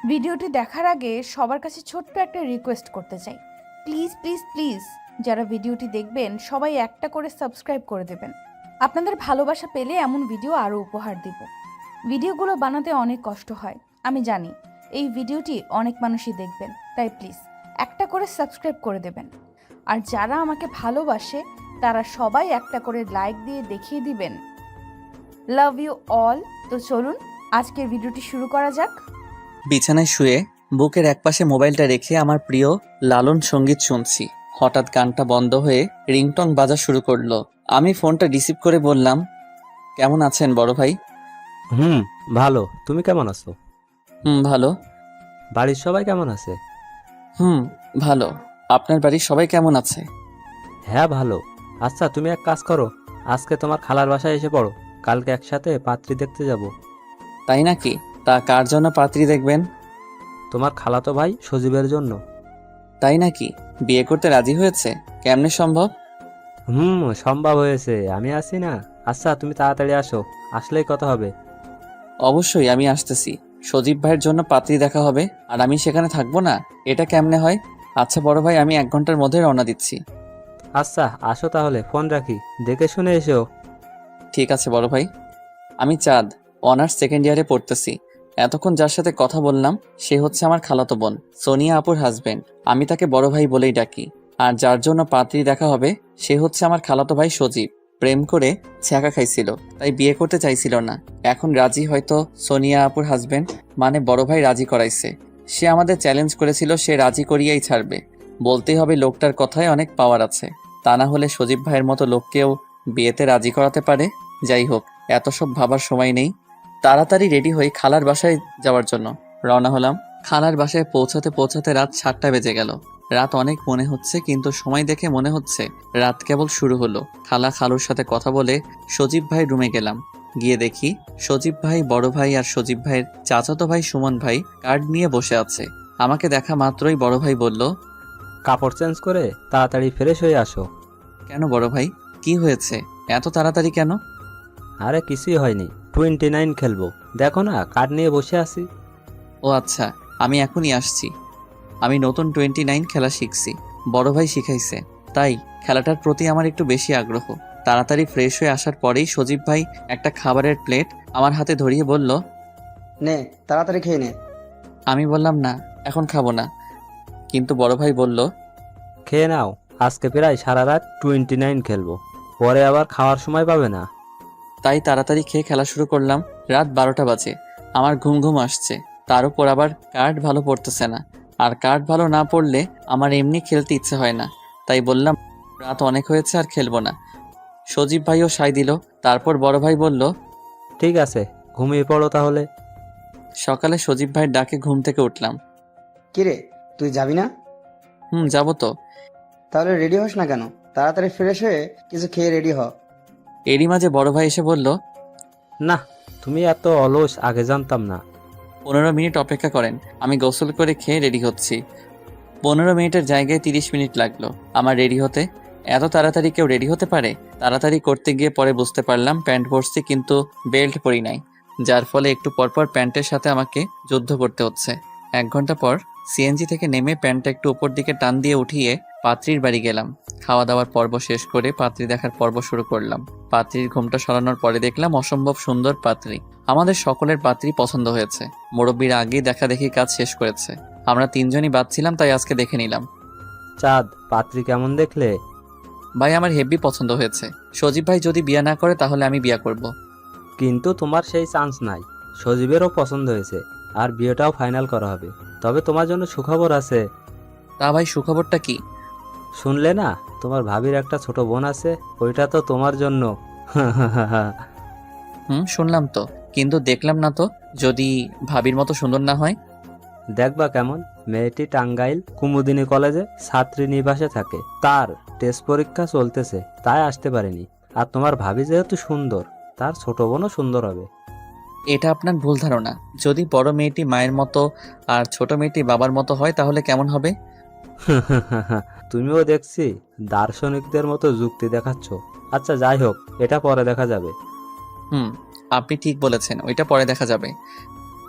ভিডিওটি দেখার আগে সবার কাছে ছোট্ট একটা রিকোয়েস্ট করতে চাই। প্লিজ প্লিজ প্লিজ যারা ভিডিওটি দেখবেন সবাই একটা করে সাবস্ক্রাইব করে দেবেন। আপনাদের ভালোবাসা পেলে এমন ভিডিও আরও উপহার দিব। ভিডিওগুলো বানাতে অনেক কষ্ট হয়, আমি জানি। এই ভিডিওটি অনেক মানুষই দেখবেন, তাই প্লিজ একটা করে সাবস্ক্রাইব করে দেবেন। আর যারা আমাকে ভালোবাসে তারা সবাই একটা করে লাইক দিয়ে দেখিয়ে দিবেন লাভ ইউ অল। তো চলুন আজকের ভিডিওটি শুরু করা যাক। বিছানায় শুয়ে বুকের একপাশে মোবাইলটা রেখে আমার প্রিয় লালন সঙ্গীত শুনছি। হঠাৎ গানটা বন্ধ হয়ে রিংটং বাজা শুরু করলো। আমি ফোনটা রিসিভ করে বললাম, কেমন আছেন বড় ভাই? ভালো। তুমি কেমন আছো? ভালো। বাড়ির সবাই কেমন আছে? ভালো। আপনার বাড়ির সবাই কেমন আছে? হ্যাঁ ভালো। আচ্ছা তুমি এক কাজ করো, আজকে তোমার খালার বাসায় এসে পড়ো, কালকে একসাথে পাত্রী দেখতে যাব। তাই নাকি? তা কার জন্য পাত্রী দেখবেন? তোমার খালাতো ভাই সজীবের জন্য। তাই নাকি? বিয়ে করতে রাজি হয়েছে? কেমনে সম্ভব? সম্ভব হয়েছে, আমি আছি না। আচ্ছা তুমি তাড়াতাড়ি আসো, আসলেই কথা হবে। অবশ্যই আমি আসতেছি। সজীব ভাইয়ের জন্য পাত্রী দেখা হবে আর আমি সেখানে থাকবো না? এটা কেমনে হয়? আচ্ছা বড় ভাই, আমি 1 ঘন্টার মধ্যে রওনা দিচ্ছি। আচ্ছা আসো তাহলে, ফোন রাখি, দেখে শুনে এসো। ঠিক আছে বড় ভাই। আমি চাঁদ, অনার্স সেকেন্ড ইয়ারে পড়তেছি। এতক্ষণ যার সাথে কথা বললাম সে হচ্ছে আমার খালাতো বোন সোনিয়া আপুর হাজবেন্ড। আমি তাকে বড় ভাই বলেই ডাকি। আর যার জন্য পাত্রী দেখা হবে সে হচ্ছে আমার খালাতো ভাই সজীব। প্রেম করে ছ্যাঁকা খাইছিল, তাই বিয়ে করতে চাইছিল না। এখন রাজি, হয়তো সোনিয়া আপুর হাজবেন্ড মানে বড় ভাই রাজি করাইছে। সে আমাদের চ্যালেঞ্জ করেছিল, সে রাজি করিয়াই ছাড়বে। বলতেই হবে লোকটার কথায় অনেক পাওয়ার আছে, তা না হলে সজীব ভাইয়ের মতো লোককেও বিয়েতে রাজি করাতে পারে। যাই হোক, এত সব ভাবার সময় নেই। তাড়াতাড়ি রেডি হয়ে খালার বাসায় যাওয়ার জন্য রওনা হলাম। খালার বাসায় পৌঁছাতে পৌঁছাতে রাত 7টা বেজে গেল। রাত অনেক মনে হচ্ছে, কিন্তু সময় দেখে মনে হচ্ছে রাত কেবল শুরু হলো। খালা খালুর সাথে কথা বলে সজীব ভাই রুমে গেলাম। গিয়ে দেখি সজীব ভাই, বড় ভাই আর সজীব ভাইয়ের চাচাতো ভাই সুমন ভাই কার্ড নিয়ে বসে আছে। আমাকে দেখা মাত্রই বড় ভাই বলল, কাপড় চেঞ্জ করে তাড়াতাড়ি ফ্রেশ হয়ে আসো। কেন বড় ভাই, কি হয়েছে? এত তাড়াতাড়ি কেন? আরে কিছুই হয়নি, 29 খেলবো, দেখো না কার্ড নিয়ে বসে আছি। ও আচ্ছা, আমি এখনই আসছি। আমি নতুন 29 খেলা শিখছি, বড় ভাই শিখাইছে, তাই খেলাটার প্রতি আমার একটু বেশি আগ্রহ। তাড়াতাড়ি ফ্রেশ হয়ে আসার পরেই সজীব ভাই একটা খাবারের প্লেট আমার হাতে ধরিয়ে বলল, নে তাড়াতাড়ি খেয়ে নে। আমি বললাম না, এখন খাবো না। কিন্তু বড় ভাই বলল, খেয়ে নাও, আজকে প্রায় সারা রাত 29 খেলবো, পরে আবার খাওয়ার সময় পাবে না। তাই তাড়াতাড়ি খেয়ে খেলা শুরু করলাম। রাত 12টা বাজে, আমার ঘুম ঘুম আসছে। তার উপর আবার কার্ড ভালো পড়তেছে না। আর কার্ড ভালো না পড়লে আমার এমনি খেলতে ইচ্ছে হয় না। তাই বললাম, রাত অনেক হয়েছে, আর খেলবো না। সজীব ভাইও সায় দিল। তারপর বড় ভাই বলল, ঠিক আছে, ঘুমিয়ে পড়ো তাহলে। সকালে সজীব ভাইয়ের ডাকে ঘুম থেকে উঠলাম। কিরে, তুই যাবি না? যাবো তো। তাহলে রেডি হস না কেন? তাড়াতাড়ি ফ্রেশ হয়ে কিছু খেয়ে রেডি হ। এরই মাঝে বড় ভাই এসে বলল, না, তুমি এত অলস, আগে জানতাম না। 15 মিনিট অপেক্ষা করেন, আমি গোসল করে খেয়ে রেডি হচ্ছি। 15 মিনিটের জায়গায় 30 মিনিট লাগলো আমার রেডি হতে। এত তাড়াতাড়ি কেউ রেডি হতে পারে? তাড়াতাড়ি করতে গিয়ে পরে বুঝতে পারলাম প্যান্ট পরছি কিন্তু বেল্ট পরি নাই, যার ফলে একটু পরপর প্যান্টের সাথে আমাকে যুদ্ধ করতে হচ্ছে। 1 ঘন্টা পর সিএনজি থেকে নেমে প্যান্টটা একটু উপর দিকে টান দিয়ে উঠিয়ে পাত্রীর বাড়ি গেলাম। খাওয়া দাওয়ার পর্ব শেষ করে পাত্রী দেখার পর্ব শুরু করলাম। পাত্রীর ঘুমটা সরানোর পরে দেখলাম অসম্ভব সুন্দর পাত্রী। আমাদের সকলের পাত্রী পছন্দ হয়েছে। মুরব্বীরা আগেই দেখা দেখি কাজ শেষ করেছে। আমরা 3জনই বাদ ছিলাম, তাই আজকে দেখে নিলাম। চাঁদ, পাত্রী কেমন দেখলে? ভাই আমার হেভি পছন্দ হয়েছে। সজীব ভাই যদি বিয়ে না করে তাহলে আমি বিয়ে করব। কিন্তু তোমার সেই চান্স নাই। সজীবেরও পছন্দ হয়েছে, আর বিয়েটাও ফাইনাল করা হবে। তবে তোমার জন্য সুখবর আছে। তা ভাই, সুখবরটা কি? শুনলে না, তোমার ভাবির একটা ছোট বোন আছে, ওইটা তো তোমার জন্য। শুনলাম তো, কিন্তু দেখলাম না তো। যদি ভাবির মতো সুন্দর না হয়? দেখবা কেমন? মেয়েটি টাঙ্গাইল কুমুদিনী কলেজে ছাত্রী নিবাসে থাকে, তার টেস্ট পরীক্ষা চলতেছে, তাই আসতে পারেনি। আর তোমার ভাবি যেহেতু সুন্দর, তার ছোট বোনও সুন্দর হবে। এটা আপনার ভুল ধারণা। যদি বড় মেয়েটি মায়ের মতো আর ছোট মেয়েটি বাবার মতো হয় তাহলে কেমন হবে? তুমিও দেখছি দার্শনিকদের মতো যুক্তি দেখাচ্ছ। আচ্ছা যাই হোক, এটা পরে দেখা যাবে। আপনি ঠিক বলেছেন, ওইটা পরে দেখা যাবে।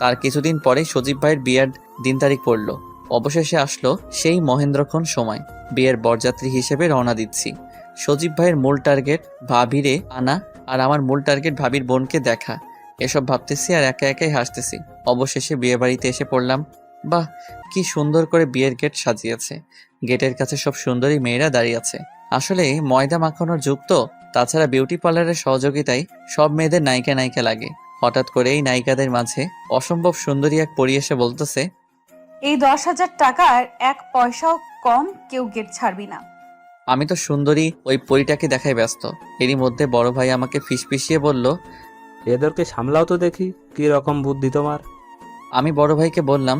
তার কিছুদিন পরে সজীব ভাইয়ের বিয়ের দিন তারিখ পড়লো। অবশেষে আসলো সেই মহেন্দ্রক্ষণ সময়। বিয়ের বরযাত্রী হিসেবে রওনা দিচ্ছি। সজীব ভাইয়ের মূল টার্গেট ভাবিরে আনা, আর আমার মূল টার্গেট ভাবির বোনকে দেখা। এসব ভাবতেছি আর একা একাই হাসতেছি। অবশেষে বিয়ে বাড়িতে এসে পড়লাম। বাহ, কি সুন্দর করে বিয়ের গেট সাজিয়েছে। গেটের কাছে সব সুন্দরী মেয়েরা দাঁড়িয়ে আছে। আসলে ময়দা মাখানোর যুগ তো, তাছাড়া বিউটি পার্লারের সহযোগিতায় সব মেয়েদের নায়িকা নায়িকা লাগে। হঠাৎ করে এই নায়িকাদের মাঝে অসম্ভব সুন্দরী এক পরী এসে বলতেছে, এই 10,000 টাকার 1 পয়সাও কম কেউ গেট ছাড়বি না। আমি তো সুন্দরী ওই পরীটাকে দেখায় ব্যস্ত। এরই মধ্যে বড় ভাই আমাকে ফিসফিসিয়ে বলল। এদেরকে সামলাও তো দেখি, কি রকম বুদ্ধি তোমার। আমি বড় ভাইকে বললাম,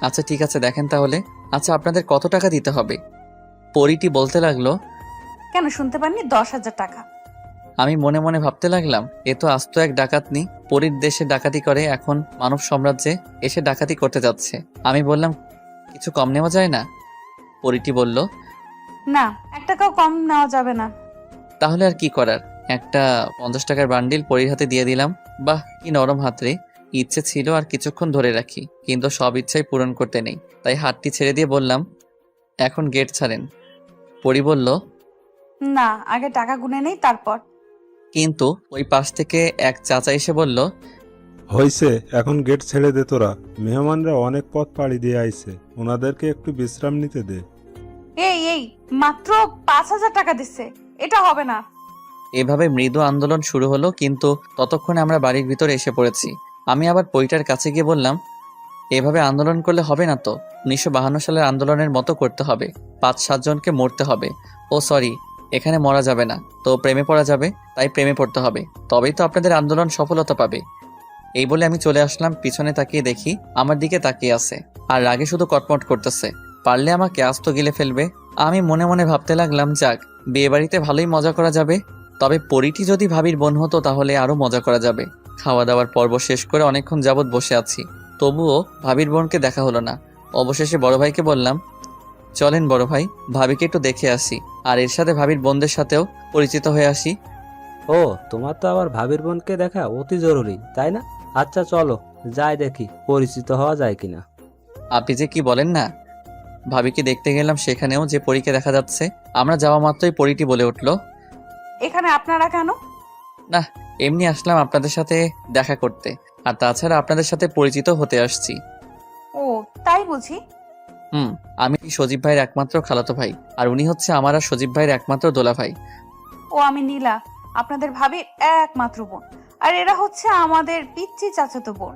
আচ্ছা ঠিক আছে দেখেন তাহলে। আচ্ছা আপনাদের কত টাকা দিতে হবে? পরীটি বলতে লাগলো, কেন শুনতে পাননি? 10,000 টাকা। আমি মনে মনে ভাবতে লাগলাম, এ তো আস্ত এক ডাকাতনি। পরীর দেশে ডাকাতি করে, এখন মানব সাম্রাজ্যে এসে ডাকাতি করতে যাচ্ছে। আমি বললাম, কিছু কম নেওয়া যায় না? পরীটি বলল, না, 1 টাকাও কম নেওয়া যাবে না। তাহলে আর কি করার, একটা 50 টাকার বান্ডিল পরীর হাতে দিয়ে দিলাম। বাহ, কি নরম হাত রে। ইচ্ছে ছিল আর কিছুক্ষণ ধরে রাখি, কিন্তু সব ইচ্ছাই পূরণ করতে নেই। তাই হাতটি ছেড়ে দিয়ে বললাম, এখন গেট ছাড়েন। পরী বলল, না, আগে টাকা গুনে নেই তারপর। কিন্তু ওই পাশ থেকে এক চাচা এসে বলল, হইছে, এখন গেট ছেড়ে দে তোরা। মেহমানরা অনেক পথ পাড়ি দিয়ে আইছে, ওনাদেরকে একটু বিশ্রাম নিতে দে। এই মাত্র 5,000 টাকা দিচ্ছে, এটা হবে না। এভাবে মৃদু আন্দোলন শুরু হলো, কিন্তু ততক্ষণে আমরা বাড়ির ভিতরে এসে পড়েছি। আমি আবার পরীটার কাছে গিয়ে বললাম, এভাবে আন্দোলন করলে হবে না তো, 1952 সালের আন্দোলনের মতো করতে হবে। 5-7 জনকে মরতে হবে। ও সরি, এখানে মরা যাবে না, তো প্রেমে পড়া যাবে, তাই প্রেমে পড়তে হবে, তবেই তো আপনাদের আন্দোলন সফলতা পাবে। এই বলে আমি চলে আসলাম। পিছনে তাকিয়ে দেখি আমার দিকে তাকিয়ে আছে, আর রাগে শুধু কটমট করতেছে। পারলে আমাকে আস্ত গিলে ফেলবে। আমি মনে মনে ভাবতে লাগলাম, যাক, বিয়ে বাড়িতে ভালোই মজা করা যাবে। তবে পরীটি যদি ভাবির বোন হতো তাহলে আরো মজা করা যাবে। খাওয়া দাওয়ার পর্ব শেষ করে অনেকক্ষণ যাবৎ বসে আছি, তবুও ভাবির বোনকে দেখা হলো না। অবশেষে বড় ভাইকে বললাম, চলেন বড় ভাই, ভাবিকে একটু দেখে আসি, আর এর সাথে ভাবির বোনদের সাথেও পরিচিত হয়ে আসি। ও, তোমার তো আবার ভাবির বোনকে দেখা অতি জরুরি, তাই না? আচ্ছা চলো, যাই দেখি পরিচিত হওয়া যায় কিনা। আপনি যে কি বলেন না। ভাবিকে দেখতে গেলাম, সেখানেও যে পরীকে দেখা যাচ্ছে। আমরা যাওয়া মাত্রই পরীটি বলে উঠল, এখানে আপনারা কেন? না, এমনি আসলাম আপনাদের সাথে দেখা করতে, আর তাছাড়া আপনাদের সাথে পরিচিত হতে আসছি। ও, তাই বুঝি। আমি সজীব ভাইয়ের একমাত্র খালাতো ভাই, আর উনি হচ্ছে আমার আর সজীব ভাইয়ের একমাত্র দোলা ভাই। ও, আমি নীলা, আপনাদের ভাবির একমাত্র বোন। আর এরা হচ্ছে আমাদের পিচ্চি চাচাতো বোন।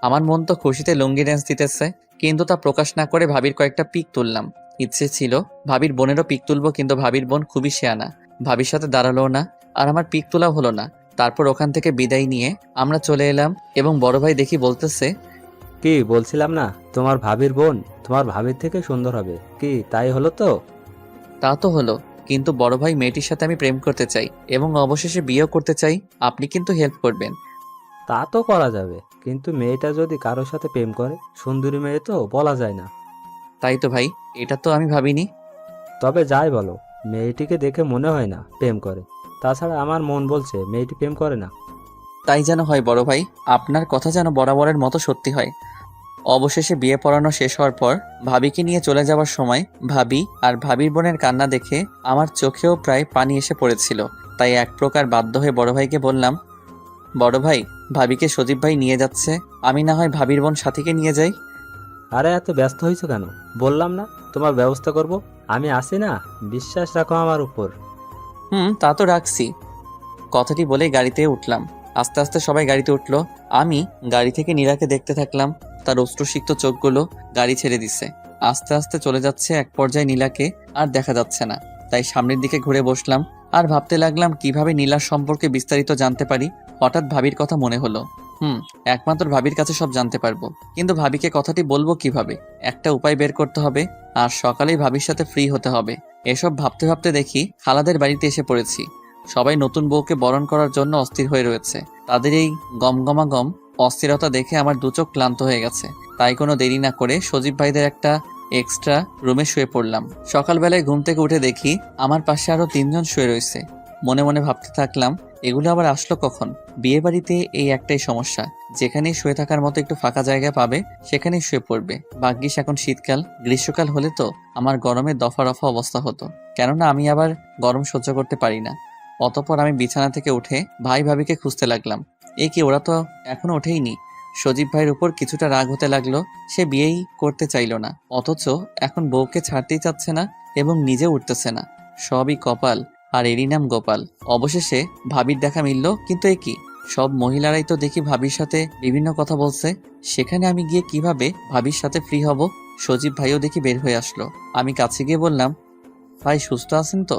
আমার মন তো খুশিতে লুঙ্গি ড্যান্স দিতেছে, কিন্তু তা প্রকাশ না করে ভাবির কয়েকটা পিক তুললাম। ইচ্ছে ছিল ভাবির বোনেরও পিক তুলবো, কিন্তু ভাবির বোন খুবই শেয়ানা, ভাবির সাথে দাঁড়ালো না, আর আমার পিক তোলাও হলো না। তারপর ওখান থেকে বিদায় নিয়ে আমরা চলে এলাম, এবং বড় ভাই দেখি বলতেছে, কি বলছিলাম না, তোমার ভাবির বোন তোমার ভাবির থেকে সুন্দর হবে। কি তাই হলো তো? তা তো হলো, কিন্তু বড় ভাই মেয়েটির সাথে আমি প্রেম করতে চাই, এবং অবশেষে বিয়েও করতে চাই। আপনি কিন্তু হেল্প করবেন। তা তো করা যাবে, কিন্তু মেয়েটা যদি কারোর সাথে প্রেম করে, সুন্দরী মেয়ে তো বলা যায় না। তাই তো ভাই, এটা তো আমি ভাবিনি। তবে যাই বলো, মেয়েটিকে দেখে মনে হয় না প্রেম করে। তাছাড়া আমার মন বলছে মেয়েটি প্রেম করে না। তাই যেন হয় বড় ভাই, আপনার কথা যেন বরাবরের মতো সত্যি হয়। অবশেষে বিয়ে পড়ানো শেষ হওয়ার পর ভাবিকে নিয়ে চলে যাওয়ার সময় ভাবি আর ভাবির বোনের কান্না দেখে আমার চোখেও প্রায় পানি এসে পড়েছিল। তাই এক প্রকার বাধ্য হয়ে বড় ভাইকে বললাম, বড় ভাই, ভাবিকে সজীব ভাই নিয়ে যাচ্ছে, আমি না হয় ভাবির বোন সাথীকে নিয়ে যাই। আরে এত ব্যস্ত হয়েছো কেন? বললাম না তোমার ব্যবস্থা করব, আমি আছি না, বিশ্বাস রাখো আমার উপর। তা তো রাখছি। কথাটি বলেই গাড়িতে উঠলাম। আস্তে আস্তে সবাই গাড়িতে উঠলো। আমি গাড়ি থেকে নীরাকে দেখতে থাকলাম। তার অশ্রুসিক্ত চোখগুলো গাড়ি ছেড়ে দিচ্ছে। আস্তে আস্তে চলে যাচ্ছে। এক পর্যায়ে নীলাকে আর দেখা যাচ্ছে না, তাই সামনের দিকে ঘুরে বসলাম আর ভাবতে লাগলাম কিভাবে নীলার সম্পর্কে বিস্তারিত জানতে পারি। হঠাৎ ভাবির কথা মনে হলো। একমাত্র ভাবির কাছে সব জানতে পারবো, কিন্তু ভাবিকে কথাটি বলবো কিভাবে? একটা উপায় বের করতে হবে, আর সকালেই ভাবির সাথে ফ্রি হতে হবে। এসব ভাবতে ভাবতে দেখি খালাদের বাড়িতে এসে পড়েছি। সবাই নতুন বউকে বরণ করার জন্য অস্থির হয়ে রয়েছে। তাদের এই গমগমাগম অস্থিরতা দেখে আমার দুচোখ ক্লান্ত হয়ে গেছে। তাই কোনো দেরি না করে সজীব ভাইদের একটা এক্সট্রা রুমে শুয়ে পড়লাম। সকালবেলায় ঘুম থেকে উঠে দেখি আমার পাশে আরো 3 জন শুয়ে রয়েছে। মনে মনে ভাবতে থাকলাম, এগুলো আবার আসলো কখন? বিয়ে বাড়িতে এই একটাই সমস্যা, যেখানেই শুয়ে থাকার মতো একটু ফাঁকা জায়গা পাবে সেখানেই শুয়ে পড়বে। ভাগ্যিস এখন শীতকাল, গ্রীষ্মকাল হলে তো আমার গরমে দফা রফা অবস্থা হতো, কেননা আমি আবার গরম সহ্য করতে পারি না। অতঃপর আমি বিছানা থেকে উঠে ভাই ভাবিকে খুঁজতে লাগলাম। এ কি, ওরা তো এখনো ওঠেইনি। সজীব ভাইয়ের উপর কিছুটা রাগ হতে লাগলো। সে বিয়েই করতে চাইলো না, অথচ এখন বউকে ছাড়তেই চাচ্ছে না এবং নিজে উঠতেছে না। সবই কপাল, আর এরই নাম গোপাল। অবশেষে ভাবির দেখা মিলল, কিন্তু এ কি, সব মহিলারাই তো দেখি ভাবির সাথে বিভিন্ন কথা বলছে। সেখানে আমি গিয়ে কিভাবে ভাবির সাথে ফ্রি হব? সজীব ভাইও দেখি বের হয়ে আসলো। আমি কাছে গিয়ে বললাম, ভাই সুস্থ আছেন তো?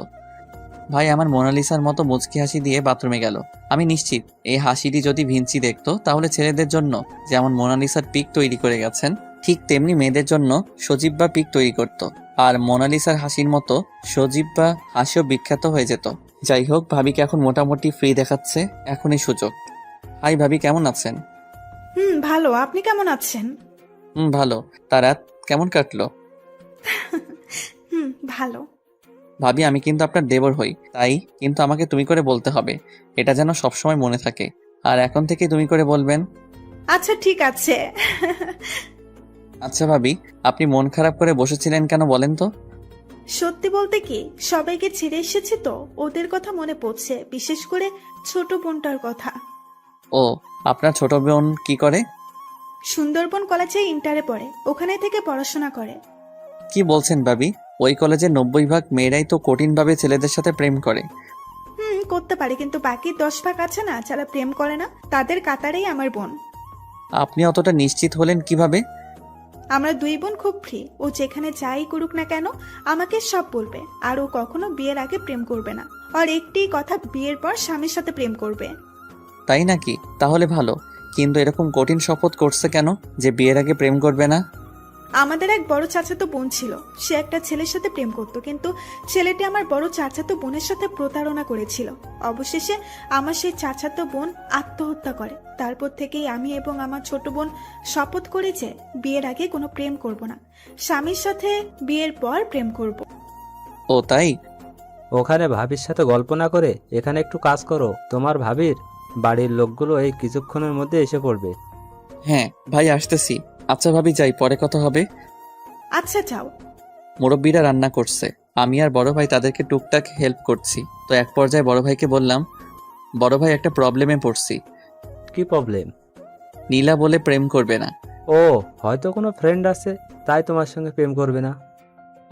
ভাই আমার মোনালিসার মতো মুচকি হাসি দিয়ে বাথরুমে গেল। আমি নিশ্চিত এই হাসিটি যদি ভিঞ্চি দেখতো তাহলে ছেলেদের জন্য যেমন মোনালিসার পিক তৈরি করে গেছেন, ঠিক তেমনি মেয়েদের জন্য সজীব বা পিক তৈরি করত। আর মোনালিসার হাসির মতো সজীব বা হাসিও বিখ্যাত হয়ে যেত। যাই হোক, ভাবিকে এখন মোটামুটি ফ্রি দেখাচ্ছে, এখনই সুযোগ। হাই ভাবি, কেমন আছেন? ভালো। আপনি কেমন আছেন? ভালো। তা রাত কেমন কাটলো? ভালো। ভাবি, আমি কিন্তু আপনার দেবর হই, তাই কিন্তু আমাকে তুমি করে বলতে হবে, এটা যেন সবসময় মনে থাকে। আর এখন থেকে তুমি করে বলবেন। আচ্ছা ঠিক আছে। আচ্ছা ভাবি, আপনি মন খারাপ করে বসেছিলেন কেন বলেন তো? সত্যি বলতে কি, সবাইকে ছেড়ে এসেছি তো ওদের কথা মনে পড়ছে, বিশেষ করে ছোট বোনটার কথা। ও, আপনার ছোট বোন কি করে? সুন্দরবন কলেজে ইন্টারে পড়ে, ওখানে থেকে পড়াশোনা করে। কি বলছেন ভাবি? ওই কলেজে 90% মেয়েরাই তো কঠিনভাবে ছেলেদের সাথে প্রেম করে। করতে পারে, কিন্তু বাকি 10 ভাগ আছে না যারা প্রেম করে না, তাদের কাতারেই আমার বোন। আপনি অতটা নিশ্চিত হলেন কিভাবে? আমরা 2 বোন খুব ফ্রি। ও যেখানে যাই করুক না কেন আমাকে সব বলবে। আর ও কখনো বিয়ের আগে প্রেম করবে না। আর একটি কথা, বিয়ের পর স্বামীর সাথে প্রেম করবে। তাই নাকি? তাহলে ভালো। কিন্তু এরকম কঠিন শপথ করছে কেন যে বিয়ের আগে প্রেম করবে না? আমাদের এক বড় চাচাতো বোন ছিল, সে একটা ছেলের সাথে প্রেম করত, কিন্তু ছেলেটি আমার বড় চাচাতো বোনের সাথে প্রতারণা করেছিল। অবশেষে আমার সেই চাচাতো বোন আত্মহত্যা করে। তারপর থেকেই আমি এবং আমার ছোট বোন শপথ করি যে বিয়ের আগে কোনো প্রেম করব না, স্বামীর সাথে বিয়ের পর প্রেম করব। ও তাই? ওখানে ভাবির সাথে গল্প না করে এখানে একটু কাজ করো। তোমার ভাবির বাড়ির লোকগুলো এই কিছুক্ষণের মধ্যে এসে পড়বে। হ্যাঁ ভাই, আসতেছি। আচ্ছা ভাবি, যাই, পরে কথা হবে। আচ্ছা যাও। মুরব্বীরা রান্না করছে, আমি আর বড় ভাই তাদেরকে টুকটাক হেল্প করছি। তো এক পর্যায়ে বড় ভাইকে বললাম, বড় ভাই একটা প্রবলেমে পড়ছি। কি প্রবলেম? নীলা বলে প্রেম করবে না। ও, হয়তো কোনো ফ্রেন্ড আছে তাই তোমার সঙ্গে প্রেম করবে না।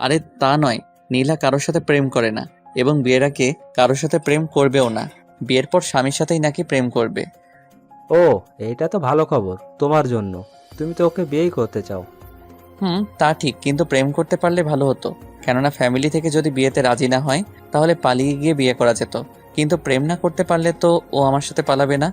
আরে তা নয়, নীলা কারোর সাথে প্রেম করে না এবং বিয়ের আগে কারোর সাথে প্রেম করবেও না। বিয়ের পর স্বামীর সাথেই নাকি প্রেম করবে। ও, এইটা তো ভালো খবর তোমার জন্য। তুমি তো ওকে বিয়েই করতে চাও। তা ঠিক, কিন্তু প্রেম করতে পারলে ভালো হতো, কেননা ফ্যামিলি থেকে যদি বিয়েতে রাজি না হয় তাহলে পালিয়ে গিয়ে বিয়ে করা যেত। কিন্তু প্রেম না করতে পারলে তো ও আমার সাথে পালাবে না।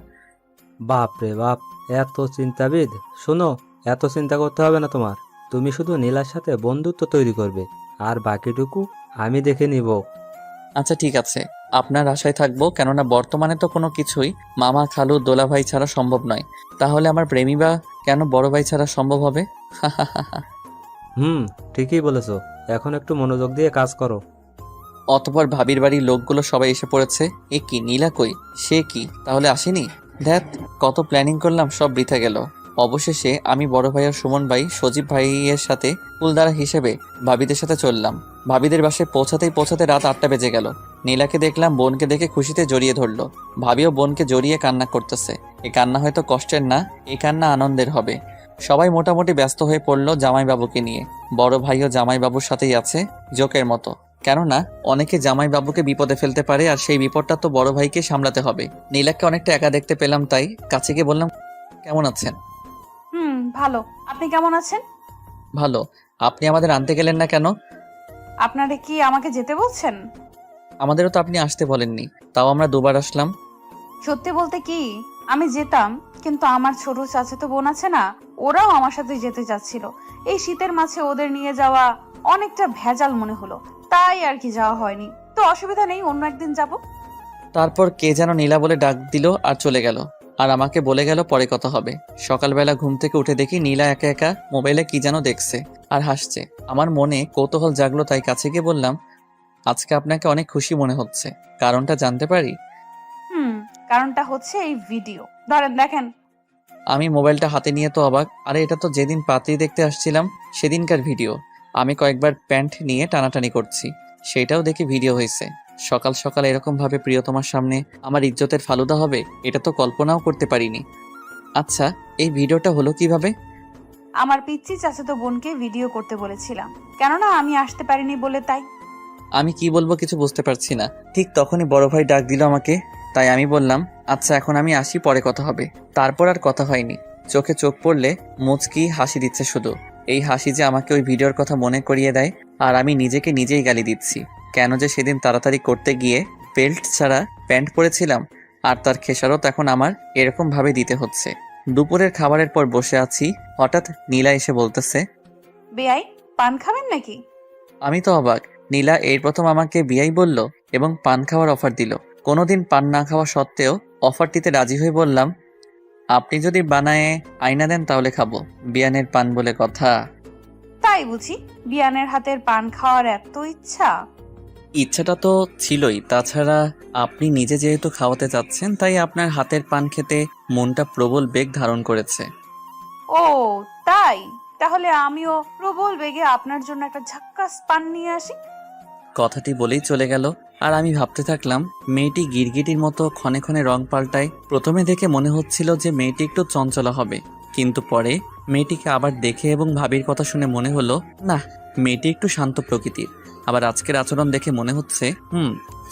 বাপ রে বাপ, এত চিন্তাবিদ। শোনো, এত চিন্তা করতে হবে না তোমার। তুমি শুধু নীলার সাথে বন্ধুত্ব তৈরি করবে, আর বাকিটুকু আমি দেখে নিব। আচ্ছা ঠিক আছে, আপনার আশায় থাকবো, কেননা বর্তমানে তো কোনো কিছুই মামা খালু দোলা ভাই ছাড়া সম্ভব নয়। তাহলে আমার প্রেমী বা কেন বড় ভাই ছাড়া সম্ভব হবে? ঠিকই বলেছো। এখন একটু মনোযোগ দিয়ে কাজ করো। অতপর ভাবির বাড়ির লোকগুলো সবাই এসে পড়েছে। এ কি, নীলা কই? সে কি তাহলে আসেনি? ধ্যাত, কত প্ল্যানিং করলাম, সব বৃথা গেল। অবশেষে আমি বড় ভাই আর সুমন ভাই সজীব ভাইয়ের সাথে কুলদারা হিসেবে ভাবিদের সাথে চললাম। ভাবিদের বাসায় পৌঁছাতেই পৌঁছাতে রাত 8টা বেজে গেল। নীলাকে দেখলাম, বোনকে দেখে খুশিতে জড়িয়ে ধরলো। ভাবিও বোনকে জড়িয়ে কান্না করতেছে। এই কান্না হয়তো কষ্টের না, এই কান্না আনন্দের হবে। সবাই মোটামুটি ব্যস্ত হয়ে পড়লো জামাইবাবুকে নিয়ে। বড় ভাইও জামাইবাবুর সাথেই আছে, জোকের মতো। কেননা অনেকে জামাইবাবুকে বিপদে ফেলতে পারে, আর সেই বিপদটা তো বড় ভাইকে সামলাতে হবে। নীলাকে অনেকটা একা দেখতে পেলাম, তাই কাছে গিয়ে বললাম, কেমন আছেন? ভালো। আপনি কেমন আছেন? ভালো। আপনি আমাদের আনতে গেলেন না কেন? আপনারা কি আমাকে যেতে বলছেন? আমাদেরও তো আপনি আসতে বলেননি, তাও আমরা দুবার আসলাম। সত্যি বলতে কি, আমি যেতাম, কিন্তু আমার ছোট চাচাতো বোন আছে না, ওরাও আমার সাথে যেতে চাচ্ছিল। এই শীতের মাঝে ওদের নিয়ে যাওয়া অনেকটা ভেজাল মনে হলো, তাই আর কি যাওয়া হয়নি। তো অসুবিধা নেই, অন্য একদিন যাব। তারপর কে যেন নীলা বলে ডাক দিল আর চলে গেল। আর আমাকে বলে গেল পরে কথা হবে। সকালবেলা ঘুম থেকে উঠে দেখি নীলা একা একা মোবাইলে কি যেন দেখছে আর হাসছে। আমার মনে কৌতূহল জাগলো, তাই কাছে গিয়ে বললাম, আজকে আপনাকে অনেক খুশি মনে হচ্ছে, কারণটা জানতে পারি? কারণটা হচ্ছে এই ভিডিও, ধরেন দেখেন। আমি মোবাইলটা হাতে নিয়ে তো অবাক, আরে এটা তো যেদিন পাত্রী দেখতে আসছিলাম সেদিনকার ভিডিও। আমি কয়েকবার প্যান্ট নিয়ে টানাটানি করছি, সেটাও দেখি ভিডিও হয়েছে। সকাল সকাল এরকম ভাবে প্রিয়তমার সামনে আমার ইজ্জতের ফালুদা হবে, এটা তো কল্পনাও করতে পারিনি। আচ্ছা, এই ভিডিওটা হলো কিভাবে? আমার পিচ্চি চাচাতো বোনকে ভিডিও করতে বলেছিলাম, কেননা আমি আসতে পারিনি বলে তাই। আমি কি বলবো কিছু বুঝতে পারছি না। ঠিক তখনই বড় ভাই ডাক দিল আমাকে, তাই আমি বললাম আচ্ছা এখন আমি আসি, পরে কথা হবে। তারপর আর কথা হয়নি। চোখে চোখ পড়লে মুচকি হাসি দিচ্ছে শুধু। এই হাসি যে আমাকে ওই ভিডিওর কথা মনে করিয়ে দেয়, আর আমি নিজেকে নিজেই গালি দিচ্ছি। কেন যে সেদিন তাড়াতাড়ি করতে গিয়ে বেল্ট ছাড়া প্যান্ট পরেছিলাম, আর তার খেসারত এখন আমার এরকম ভাবে দিতে হচ্ছে। দুপুরের খাবারের পর বসে আছি, হঠাৎ নীলা এসে বলতেছে, বেয়াই, পান খাবেন নাকি? আমি তো অবাক। নীলা এই প্রথম আমাকে বিয়াই বলল এবং পান খাওয়ার অফার দিল। কোনোদিন পান না খাওয়া সত্ত্বেও অফারটিতে রাজি হয়ে বললাম, আপনি যদি বানায়ে আইনা দেন তাহলে খাবো, বিয়ানের পান বলে কথা। তাই বুঝি বিয়ানের হাতের পান খাওয়ার এত ইচ্ছা? ইচ্ছাটা তো ছিলই, তাছাড়া আপনি নিজে যেহেতু খাওয়াতে চাচ্ছেন তাই আপনার হাতের পান খেতে মনটা প্রবল বেগ ধারণ করেছে। ও তাই, তাহলে আমিও প্রবল বেগে আপনার জন্য একটা ঝাক্কাস পান নিয়ে আসি। কথাটি বলেই চলে গেল, আর আমি ভাবতে থাকলাম মেয়েটি গিরগিটির মতো ক্ষণে ক্ষণে রং পাল্টায়। প্রথমে দেখে মনে হচ্ছিল যে মেয়েটি একটু চঞ্চলা হবে, কিন্তু পরে মেয়েটিকে আবার দেখে এবং ভাবির কথা শুনে মনে হলো না, মেয়েটি একটু শান্ত প্রকৃতির। আবার আজকের আচরণ দেখে মনে হচ্ছে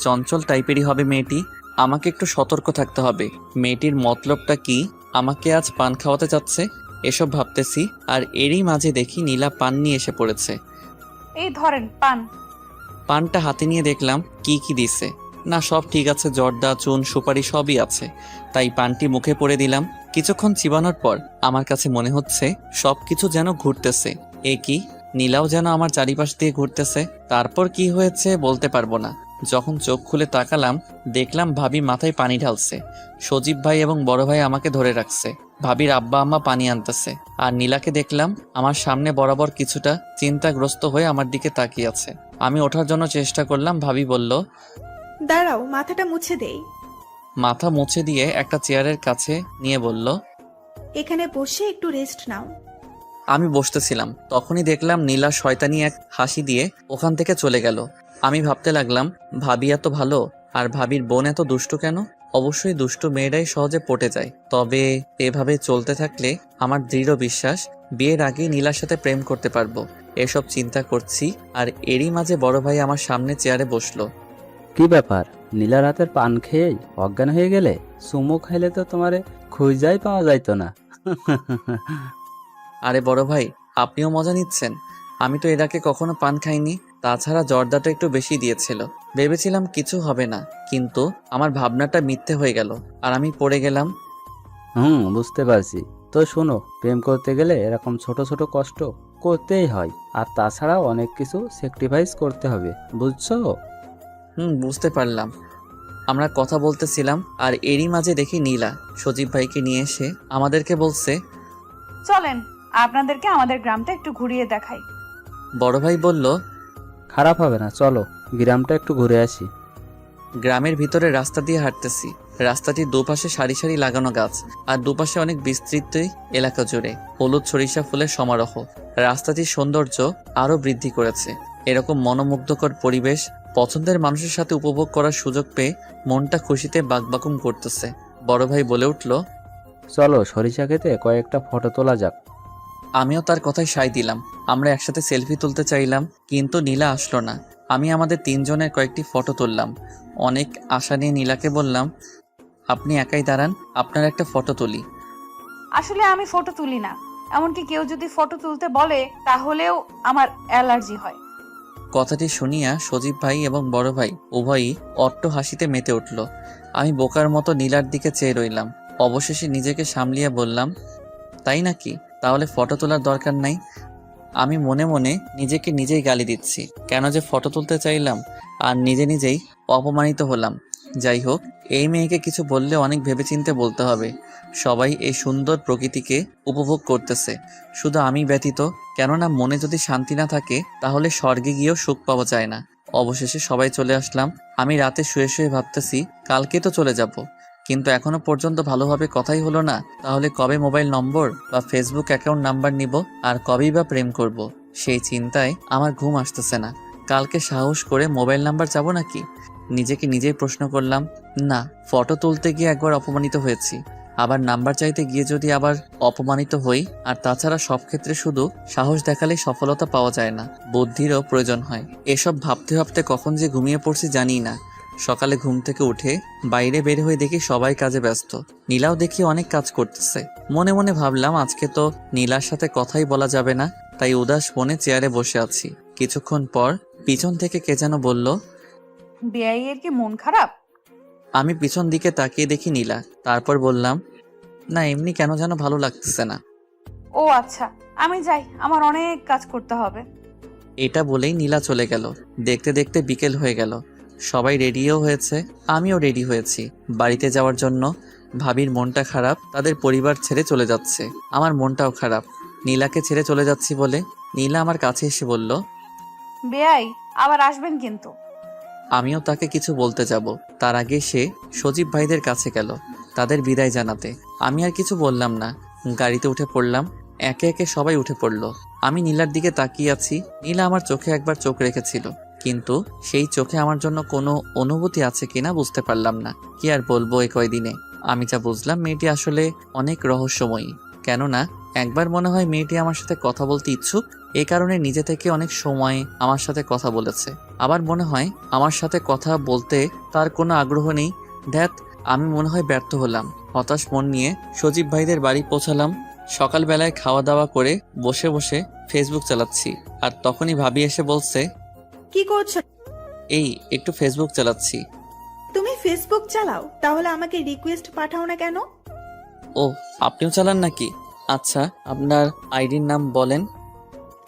চঞ্চল টাইপেরই হবে মেয়েটি। আমাকে একটু সতর্ক থাকতে হবে। মেয়েটির মতলবটা কি, আমাকে আজ পান খাওয়াতে চাচ্ছে, এসব ভাবতেছি। আর এরই মাঝে দেখি নীলা পান নিয়ে এসে পড়েছে। এই ধরেন পান। পানটা হাতে নিয়ে দেখলাম কি কি দিছে। না, সব ঠিক আছে, জর্দা, চুন, সুপারি সবই আছে। তাই পানটি মুখে পড়ে দিলাম। কিছুক্ষণ চিবানোর পর আমার কাছে মনে হচ্ছে সবকিছু যেন ঘুরতেছে। এ কি, নীলাও যেন আমার চারিপাশ দিয়ে ঘুরতেছে। তারপর কি হয়েছে বলতে পারবো না। যখন চোখ খুলে তাকালাম দেখলাম ভাবি মাথায় পানি ঢালছে। সজীব ভাই এবং বড় ভাই আমাকে ধরে রাখছে। ভাবির আব্বা আম্মা পানি আনতেছে। আর নীলাকে দেখলাম আমার সামনে বরাবর কিছুটা চিন্তাগ্রস্ত হয়ে আমার দিকে তাকিয়ে আছে। আমি ওঠার জন্য চেষ্টা করলাম, ভাবি বলল, দাঁড়াও, মাথাটা মুছে দেই। মাথা মুছে দিয়ে একটা চেয়ারের কাছে নিয়ে বলল, এখানে বসে একটু রেস্ট নাও। আমি বসতেছিলাম তখনই দেখলাম নীলা শয়তানি এক হাসি দিয়ে ওখান থেকে চলে গেল। আমি ভাবতে লাগলাম ভাবি এত ভালো আর ভাবির বোন এত দুষ্টু কেন? অবশ্যই দুষ্টু মেয়েরাই সহজে পটে যায়। তবে এভাবে চলতে থাকলে আমার দৃঢ় বিশ্বাস বিয়ের আগেই নীলার সাথে প্রেম করতে পারবো। এসব চিন্তা করছি আর এরই মাঝে বড় ভাই আমার সামনে চেয়ারে বসলো। কি ব্যাপার, নীলা রাতের পান খেয়েই অজ্ঞান হয়ে গেলে? সুমো খাইলে তো তোমারে খুঁজাই পাওয়া যাইতো না। আরে বড় ভাই, আপনিও মজা নিচ্ছেন? আমি তো এর আগে কখনো পান খাইনি। তাছাড়া জর্দাটা একটু বেশি দিয়েছিল। ভেবেছিলাম কিছু হবে না, কিন্তু আমার ভাবনাটা মিথ্যে হয়ে গেল আর আমি পড়ে গেলাম। বুঝতে পারছি। তো শোনো, প্রেম করতে গেলে এরকম ছোট ছোট কষ্ট করতেই হয়, আর তাছাড়াও অনেক কিছু স্যাক্রিফাইস করতে হবে, বুঝছো? বুঝতে পারলাম। আমরা কথা বলতেছিলাম আর এরই মাঝে দেখি নীলা সজীব ভাইকে নিয়ে এসে আমাদেরকে বলছে, চলেন আপনাদেরকে আমাদের গ্রামটা একটু ঘুরিয়ে দেখাই। বড় ভাই বলল, খারাপ হবে না, চলো গ্রামটা একটু ঘুরে আসি। গ্রামের ভিতরে রাস্তা দিয়ে হাঁটতেছি। রাস্তাটির দুপাশে সারি সারি লাগানো গাছ, আর দুপাশে অনেক বিস্তৃত এলাকা জুড়ে হলুদ সরিষা ফুলের সমারোহ রাস্তাটির সৌন্দর্য আরো বৃদ্ধি করেছে। এরকম মনোমুগ্ধকর পরিবেশ পছন্দের মানুষের সাথে উপভোগ করার সুযোগ পেয়ে মনটা খুশিতে বাকবাকুম করতেছে। বড় ভাই বলে উঠল, চলো সরিষা খেতে কয়েকটা ফটো তোলা যাক। আমিও তার কথায় সায় দিলাম। আমরা একসাথে সেলফি তুলতে চাইলাম, কিন্তু নীলা আসলো না। আমি আমাদের তিনজনের কয়েকটি ফটো তুললাম। অনেক আশা নিয়ে নীলাকে বললাম, আপনি একাই দাঁড়ান, আপনার একটা ফটো তুলি। আসলে আমি ফটো তুলি না, এমনকি কেউ যদি ফটো তুলতে বলে তাহলেও আমার অ্যালার্জি হয়। কথাটি শুনিয়া সজীব ভাই এবং বড় ভাই উভয়ই অট্ট হাসিতে মেতে উঠল। আমি বোকার মতো নীলার দিকে চেয়ে রইলাম। অবশেষে নিজেকে সামলিয়ে বললাম, তাই নাকি? তাহলে ফটো তোলার দরকার নাই। আমি মনে মনে নিজেকে নিজেই গালি দিচ্ছি, কেন যে ফটো তুলতে চাইলাম আর নিজে নিজেই অপমানিত হলাম। যাই হোক, এই মেয়েকে কিছু বললে অনেক ভেবেচিন্তে বলতে হবে। সবাই এই সুন্দর প্রকৃতিকে উপভোগ করতেছে, শুধু আমি ব্যতীত। কেননা মনে যদি শান্তি না থাকে তাহলে স্বর্গে গিয়েও সুখ পাওয়া যায় না। অবশেষে সবাই চলে আসলাম। আমি রাতে শুয়ে শুয়ে ভাবতেছি কালকে তো চলে যাব, কিন্তু এখনো পর্যন্ত ভালোভাবে কথাই হলো না। তাহলে কবে মোবাইল নম্বর বা ফেসবুক অ্যাকাউন্ট নাম্বার নিব, আর কবেই বা প্রেম করব? সেই চিন্তায় আমার ঘুম আসতেছে না। কালকে সাহস করে মোবাইল নাম্বার চাবো নাকি? নিজেকে নিজেই প্রশ্ন করলাম। না, ফটো তুলতে গিয়ে একবার অপমানিত হয়েছি, আবার নাম্বার চাইতে গিয়ে যদি আবার অপমানিত হই। আর তাছাড়া সব ক্ষেত্রে শুধু সাহস দেখালেই সফলতা পাওয়া যায় না, বুদ্ধিরও প্রয়োজন হয়। এসব ভাবতে ভাবতে কখন যে ঘুমিয়ে পড়ছি জানি না। সকালে ঘুম থেকে উঠে বাইরে বের হয়ে দেখি সবাই কাজে ব্যস্ত। নীলাও দেখি অনেক কাজ করতেছে। মনে মনে ভাবলাম আজকে তো নীলার সাথে কথাই বলা যাবে না, তাই উদাস মনে চেয়ারে বসে আছি। কিছুক্ষণ পর পিছন থেকে কে যেন বলল, বেআইয়ের কি মন খারাপ? আমি পিছন দিকে তাকিয়ে দেখি নীলা। তারপর বললাম, না এমনি কেন যেন ভালো লাগতেছে না। ও আচ্ছা, আমি যাই, আমার অনেক কাজ করতে হবে। এটা বলেই নীলা চলে গেল। দেখতে দেখতে বিকেল হয়ে গেল। সবাই রেডিও হয়েছে, আমিও রেডি হয়েছি বাড়িতে যাওয়ার জন্য। ভাবির মনটা খারাপ, তাদের পরিবার ছেড়ে চলে যাচ্ছে। আমার মনটাও খারাপ, নীলাকে ছেড়ে চলে যাচ্ছি বলে। নীলা আমার কাছে এসে বলল, বেআই আবার আসবেন কিন্তু। আমিও তাকে কিছু বলতে যাব, তার আগে সে সজীব ভাইদের কাছে গেল তাদের বিদায় জানাতে। আমি আর কিছু বললাম না, গাড়িতে উঠে পড়লাম। একে একে সবাই উঠে পড়ল। আমি নীলার দিকে তাকিয়ে আছি। নীলা আমার চোখে একবার চোখ রেখেছিল, কিন্তু সেই চোখে আমার জন্য কোনো অনুভূতি আছে কিনা বুঝতে পারলাম না। কি আর বলবো, এই কয়দিনে আমি যা বুঝলাম মেয়েটি আসলে অনেক রহস্যময়ী। কেননা একবার মনে হয় মেয়েটি আমার সাথে কথা বলতে ইচ্ছুক, এই কারণে নিজে থেকে অনেক সময় আমার সাথে কথা বলেছে। আবার মনে হয় আমার সাথে কথা বলতে তার কোনো আগ্রহ নেই। ধ্যাত, আমি মনে হয় ব্যর্থ হলাম। হতাশ মন নিয়ে সজীব ভাইদের বাড়ি পৌঁছালাম। সকালবেলায় খাওয়া দাওয়া করে বসে বসে ফেসবুক চালাচ্ছি, আর তখনই ভাবি এসে বলছে, কি করছো? এই একটু ফেসবুক চালাচ্ছি। তুমি ফেসবুক চালাও, তাহলে আমাকে রিকোয়েস্ট পাঠাও না কেন? ও, আপনিও চালান নাকি? আচ্ছা, আপনার আইডির নাম বলেন।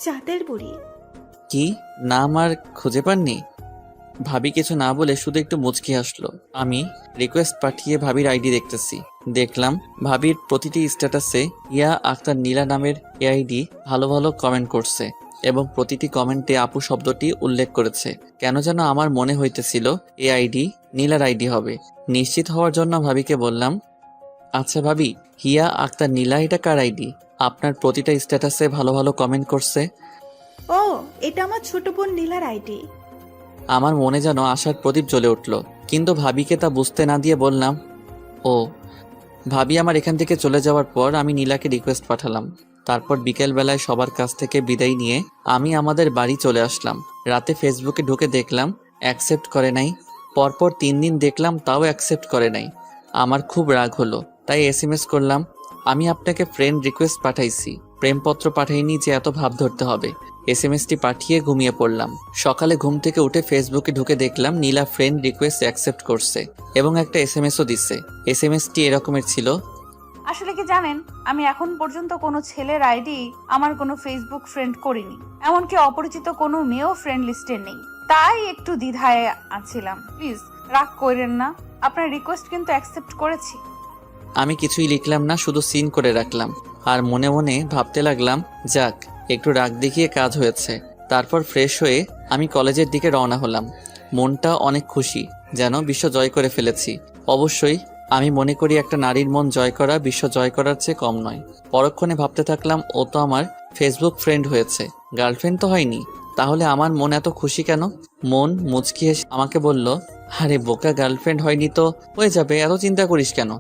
চাঁদের বুড়ি। কি নাম আর খুঁজে পাননি? ভাবি কিছু না বলে শুধু একটু মুচকি হাসলো। আমি রিকোয়েস্ট পাঠিয়ে ভাবির আইডি দেখতেছি। দেখলাম ভাবির প্রতিটি স্ট্যাটাসে ইয়া আক্তার নীলা নামের এআইডি ভালো ভালো কমেন্ট করছে, এবং প্রতিটি কমেন্টে আপু শব্দটি উল্লেখ করেছে। কেন যেন আমার মনে হইতেছিল এ আইডি নীলার আইডি হবে। নিশ্চিত হওয়ার জন্য ভাবিকে বললাম, আচ্ছা ভাবি, হিয়া আক্তার নীলা এটা কার আইডি? আপনার প্রতিটা স্ট্যাটাসে ভালো ভালো কমেন্ট করছে। ও, এটা আমার ছোট বোন নীলার আইডি। আমার মনে যেন আশার প্রদীপ জ্বলে উঠল, কিন্তু ভাবিকে তা বুঝতে না দিয়ে বললাম, ও। ভাবি আমার এখান থেকে চলে যাওয়ার পর আমি নীলাকে রিকোয়েস্ট পাঠালাম। তারপর বিকেলবেলায় সবার কাছ থেকে বিদায় নিয়ে আমি আমাদের বাড়ি চলে আসলাম। রাতে ফেসবুকে ঢুকে দেখলাম অ্যাকসেপ্ট করে নাই। পরপর 3 দিন দেখলাম তাও অ্যাকসেপ্ট করে নাই। আমার খুব রাগ হলো, তাই এসএমএস করলাম, আমি আপনাকে ফ্রেন্ড রিকোয়েস্ট পাঠাইছি, প্রেমপত্র পাঠাইনি যে এত ভাব ধরতে হবে। এসএমএসটি পাঠিয়ে ঘুমিয়ে পড়লাম। সকালে ঘুম থেকে উঠে ফেসবুকে ঢুকে দেখলাম নীলা ফ্রেন্ড রিকোয়েস্ট অ্যাকসেপ্ট করছে এবং একটা এসএমএসও দিচ্ছে। এসএমএসটি এরকমের ছিল, আসলে কি জানেন, আমি এখন পর্যন্ত কোনো ছেলের আইডি আমার কোনো ফেসবুক ফ্রেন্ড করিনি, এমনকি অপরিচিত কোনো মেয়েও ফ্রেন্ড লিস্টে নেই। তাই একটু দ্বিধায় আছিলাম। প্লিজ রাগ করেন না, আপনার রিকোয়েস্ট কিন্তু অ্যাকসেপ্ট করেছি। আমি কিছুই লিখলাম না, শুধু সিন করে রাখলাম। আর মনে মনে ভাবতে লাগলাম, যাক একটু রাগ দেখিয়ে কাজ হয়েছে। তারপর ফ্রেশ হয়ে আমি কলেজের দিকে রওনা হলাম। মনটা অনেক খুশি, যেন বিশ্ব জয় করে ফেলেছি। অবশ্যই আমি মনে করি একটা নারীর মন জয় করা বিশ্ব জয় করার চেয়ে কম নয়। পরক্ষণে ভাবতে থাকলাম, ও তো আমার ফেসবুক ফ্রেন্ড হয়েছে, গার্লফ্রেন্ড তো হয়নি, তাহলে আমার মন এত খুশি কেন? মন মুচকি হেসে আমাকে বলল, আরে বোকা, গার্লফ্রেন্ড হয়নি তো হয়ে যাবে, এত চিন্তা করিস কেন?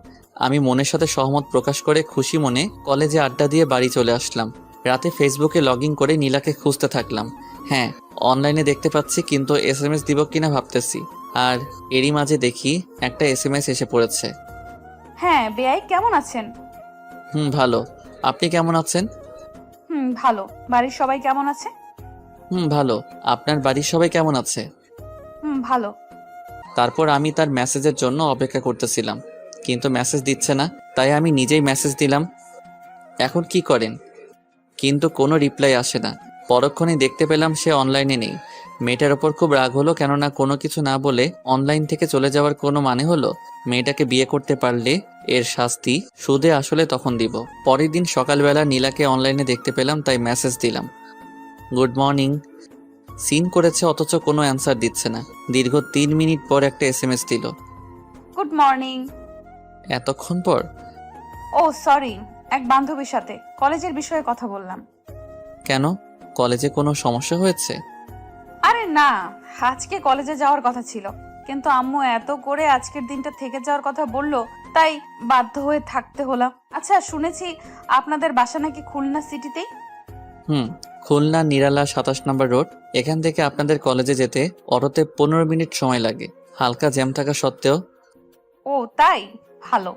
আমি মনের সাথে সহমত প্রকাশ করে খুশি মনে কলেজে আড্ডা দিয়ে বাড়ি চলে আসলাম। রাতে ফেসবুকে লগ ইন করে নীলাকে খুঁজতে থাকলাম। হ্যাঁ, অনলাইনে দেখতে পাচ্ছি, কিন্তু এসএমএস দিব কিনা ভাবতেছি। আর এরই মাঝে দেখি একটা এসএমএস এসে পড়েছে। হ্যাঁ বেআই, কেমন আছেন? ভালো। আপনি কেমন আছেন? ভালো। বাড়ির সবাই কেমন আছে? ভালো। আপনার বাড়ির সবাই কেমন আছে? ভালো। তারপর আমি তার মেসেজের জন্য অপেক্ষা করতেছিলাম, কিন্তু মেসেজ দিচ্ছে না। তাই আমি নিজেই মেসেজ দিলাম, এখন কি করেন? কিন্তু কোনো রিপ্লাই আসে না। পরক্ষণেই দেখতে পেলাম সে অনলাইনে নেই। মেয়েটার ওপর খুব রাগ হলো, কেননা কোনো কিছু না বলে অনলাইন থেকে চলে যাওয়ার কোনো মানে হলো? মেয়েটাকে বিয়ে করতে পারলে এর শাস্তি সুদে আসলে তখন দিব। পরের দিন সকালবেলা নীলাকে অনলাইনে দেখতে পেলাম, তাই মেসেজ দিলাম, গুড মর্নিং। সিন করেছে অথচ কোনো অ্যান্সার দিচ্ছে না। দীর্ঘ 3 মিনিট পর একটা এসএমএস দিল, গুড মর্নিং। এতক্ষণ পর? ও সরি, এক বান্ধবীর সাথে কলেজের বিষয়ে কথা বললাম। কেন, কলেজে কোনো সমস্যা হয়েছে? আরে না, আজকে কলেজে যাওয়ার কথা ছিল, কিন্তু আম্মু এত করে আজকের দিনটা থেকে যাওয়ার কথা বললো, তাই বাধ্য হয়ে থাকতে হলাম। আচ্ছা, শুনেছি আপনাদের বাসা নাকি খুলনা সিটিতেই? খুলনা নিরালা 27 নম্বর রোড। এখান থেকে আপনাদের কলেজে যেতে অটোতে 15 মিনিট সময় লাগে, হালকা জ্যাম থাকা সত্ত্বেও। ও তাই, ভালো।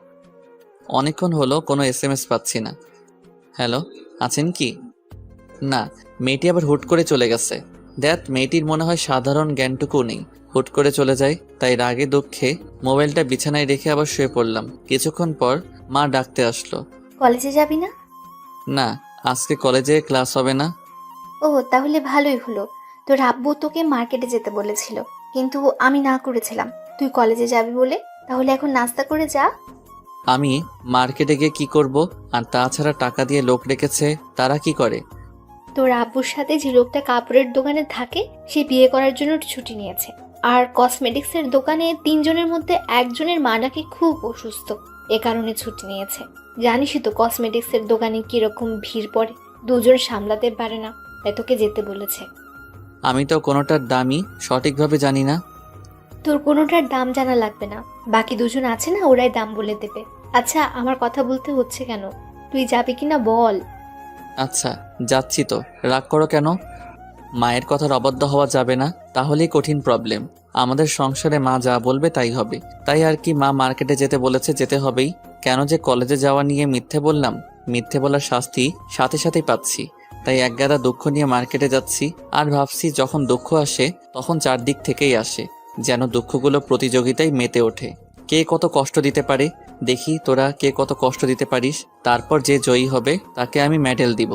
অনেকক্ষণ হলো কোনো SMS পাচ্ছি না। হ্যালো, আছেন কি? না, মেয়েটি আবার হুট করে চলে গেছে। মেয়েটির মনে হয় সাধারণ জ্ঞানটুকু নেই, হুট করে চলে যায়। তাই রাগে দুঃখে মোবাইলটা বিছানায় রেখে আবার শুয়ে পড়লাম। কিছুক্ষণ পর মা ডাকতে আসলো। কলেজে যাবি না? না, আজকে কলেজে ক্লাস হবে না। ও তাহলে ভালোই হলো। তোর আব্বু তোকে মার্কেটে যেতে বলেছিল, কিন্তু আমি না করেছিলাম। তুই কলেজে যাবি বলে, তাহলে এখন নাস্তা করে যা। আমি মার্কেটে গিয়ে কি করব? আর তাছাড়া টাকা দিয়ে লোক রেখেছে, তারা কি করে? তোর আব্বুর সাথে যে লোকটা কাপড়ের দোকানে থাকে, সে বিয়ে করার জন্য ছুটি নিয়েছে। আর কসমেটিক্সের দোকানে 3 জনের মধ্যে একজনের মা নাকি খুব অসুস্থ, এ কারণে ছুটি নিয়েছে। জানিসই তো কসমেটিক্সের দোকানে কিরকম ভিড় পড়ে, 2 জন সামলাতে পারে না, তাই তোকে যেতে বলেছে। আমি তো কোনোটার দামই সঠিকভাবে জানি না। তোর কোনোটার দাম জানা লাগবে না, বাকি 2 জন আছে না, ওরাই দাম বলে দেবে। আচ্ছা, আমার কথা বলতে হচ্ছে কেন? তুই যাবি কিনা বল। আচ্ছা, যাচ্ছি তো, রাগ করো কেন? মায়ের কথার অবাধ্য হওয়া যাবে না, তাহলেই কঠিন প্রবলেম। আমাদের সংসারে মা যা বলবে তাই হবে, তাই আর কি। মা মার্কেটে যেতে বলেছে, যেতে হবেই। কেন যে কলেজে যাওয়া নিয়ে মিথ্যে বললাম, মিথ্যে বলার শাস্তি সাথে সাথেই পাচ্ছি। তাই একগাদা দুঃখ নিয়ে মার্কেটে যাচ্ছি, আর ভাবছি যখন দুঃখ আসে তখন চারদিক থেকেই আসে, যেন দুঃখগুলো প্রতিযোগিতায় মেতে ওঠে। কে কত কষ্ট দিতে পারে দেখি, তোরা কে কত কষ্ট দিতে পারিস, তারপর যে জয়ী হবে তাকে আমি মেডেল দিব।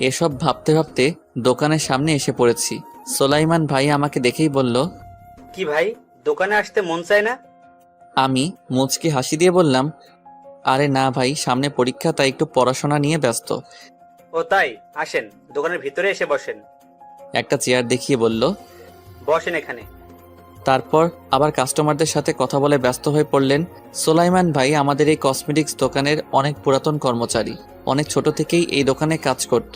এসব ভাবতে ভাবতে দোকানের সামনে এসে পড়েছি। সোলাইমান ভাই আমাকে দেখেই বলল, কি ভাই, দোকানে আসতে মন চায় না? আমি মুচকি হাসি দিয়ে বললাম, আরে না ভাই, সামনে পরীক্ষা, তাই একটু পড়াশোনা নিয়ে ব্যস্ত। ও তাই, আসেন দোকানের ভিতরে এসে বসেন। একটা চেয়ার দেখিয়ে বলল। বসেন এখানে। তারপর আবার কাস্টমারদের সাথে কথা বলে ব্যস্ত হয়ে পড়লেন। সোলাইমান ভাই আমাদের এই কসমেটিক্স দোকানের অনেক পুরাতন কর্মচারী, অনেক ছোট থেকেই এই দোকানে কাজ করত।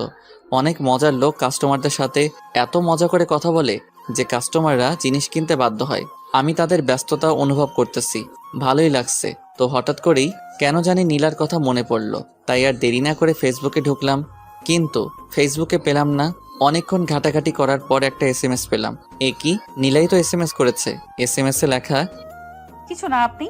অনেক মজার লোক, কাস্টমারদের সাথে এত মজা করে কথা বলে যে কাস্টমাররা জিনিস কিনতে বাধ্য হয়। আমি তাদের ব্যস্ততা অনুভব করতেছি, ভালোই লাগছে। তো হঠাৎ করেই কেন জানি নীলার কথা মনে পড়ল, তাই আর দেরি না করে ফেসবুকে ঢুকলাম। কিন্তু ফেসবুকে পেলাম না। অনেকক্ষণ ঘাটাঘাটি করার পর একটা SMS পেলাম। এ কি, নীলাই তো SMS করেছে। SMS এ লেখা, কিছু না, আপনি?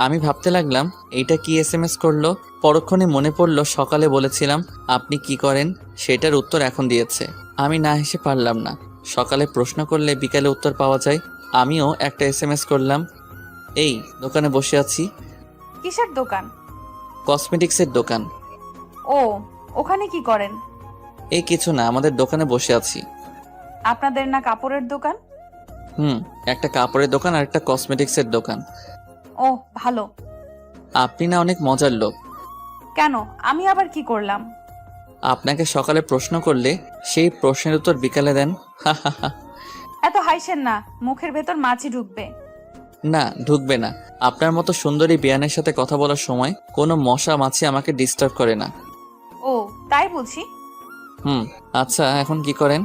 আমি ভাবতে লাগলাম এইটা কি SMS করলো। পরক্ষণে মনে পড়লো সকালে বলেছিলাম আপনি কি করেন, সেটার উত্তর এখন দিয়েছে। আমি না হেসে পারলাম না। সকালে প্রশ্ন করলে বিকালে উত্তর পাওয়া যায়। আমিও একটা SMS করলাম, এই দোকানে বসে আছি। কিসের দোকান? কসমেটিক্সের দোকান। ও, ওখানে কি করেন? এই কিছু না, আমাদের দোকানে বসে আছি। আপনাদের না কাপড়ের দোকান? একটা কাপড়ের দোকান আর একটা কসমেটিক্সের দোকান। ও ভালো। আপনি না অনেক মজার লোক। কেন, আমি আবার কি করলাম? আপনাকে সকালে প্রশ্ন করলে সেই প্রশ্নের উত্তর বিকালে দেন। হা হা হা। এত হাইছেন না, মুখের ভেতর মাছি ঢুকবে। না, ঢুকবে না। আপনার মতো সুন্দরী বিয়ানের সাথে কথা বলার সময় কোনো মশা মাছি আমাকে ডিস্টার্ব করে না। ও তাই বুঝি। আচ্ছা, এখন কি করেন?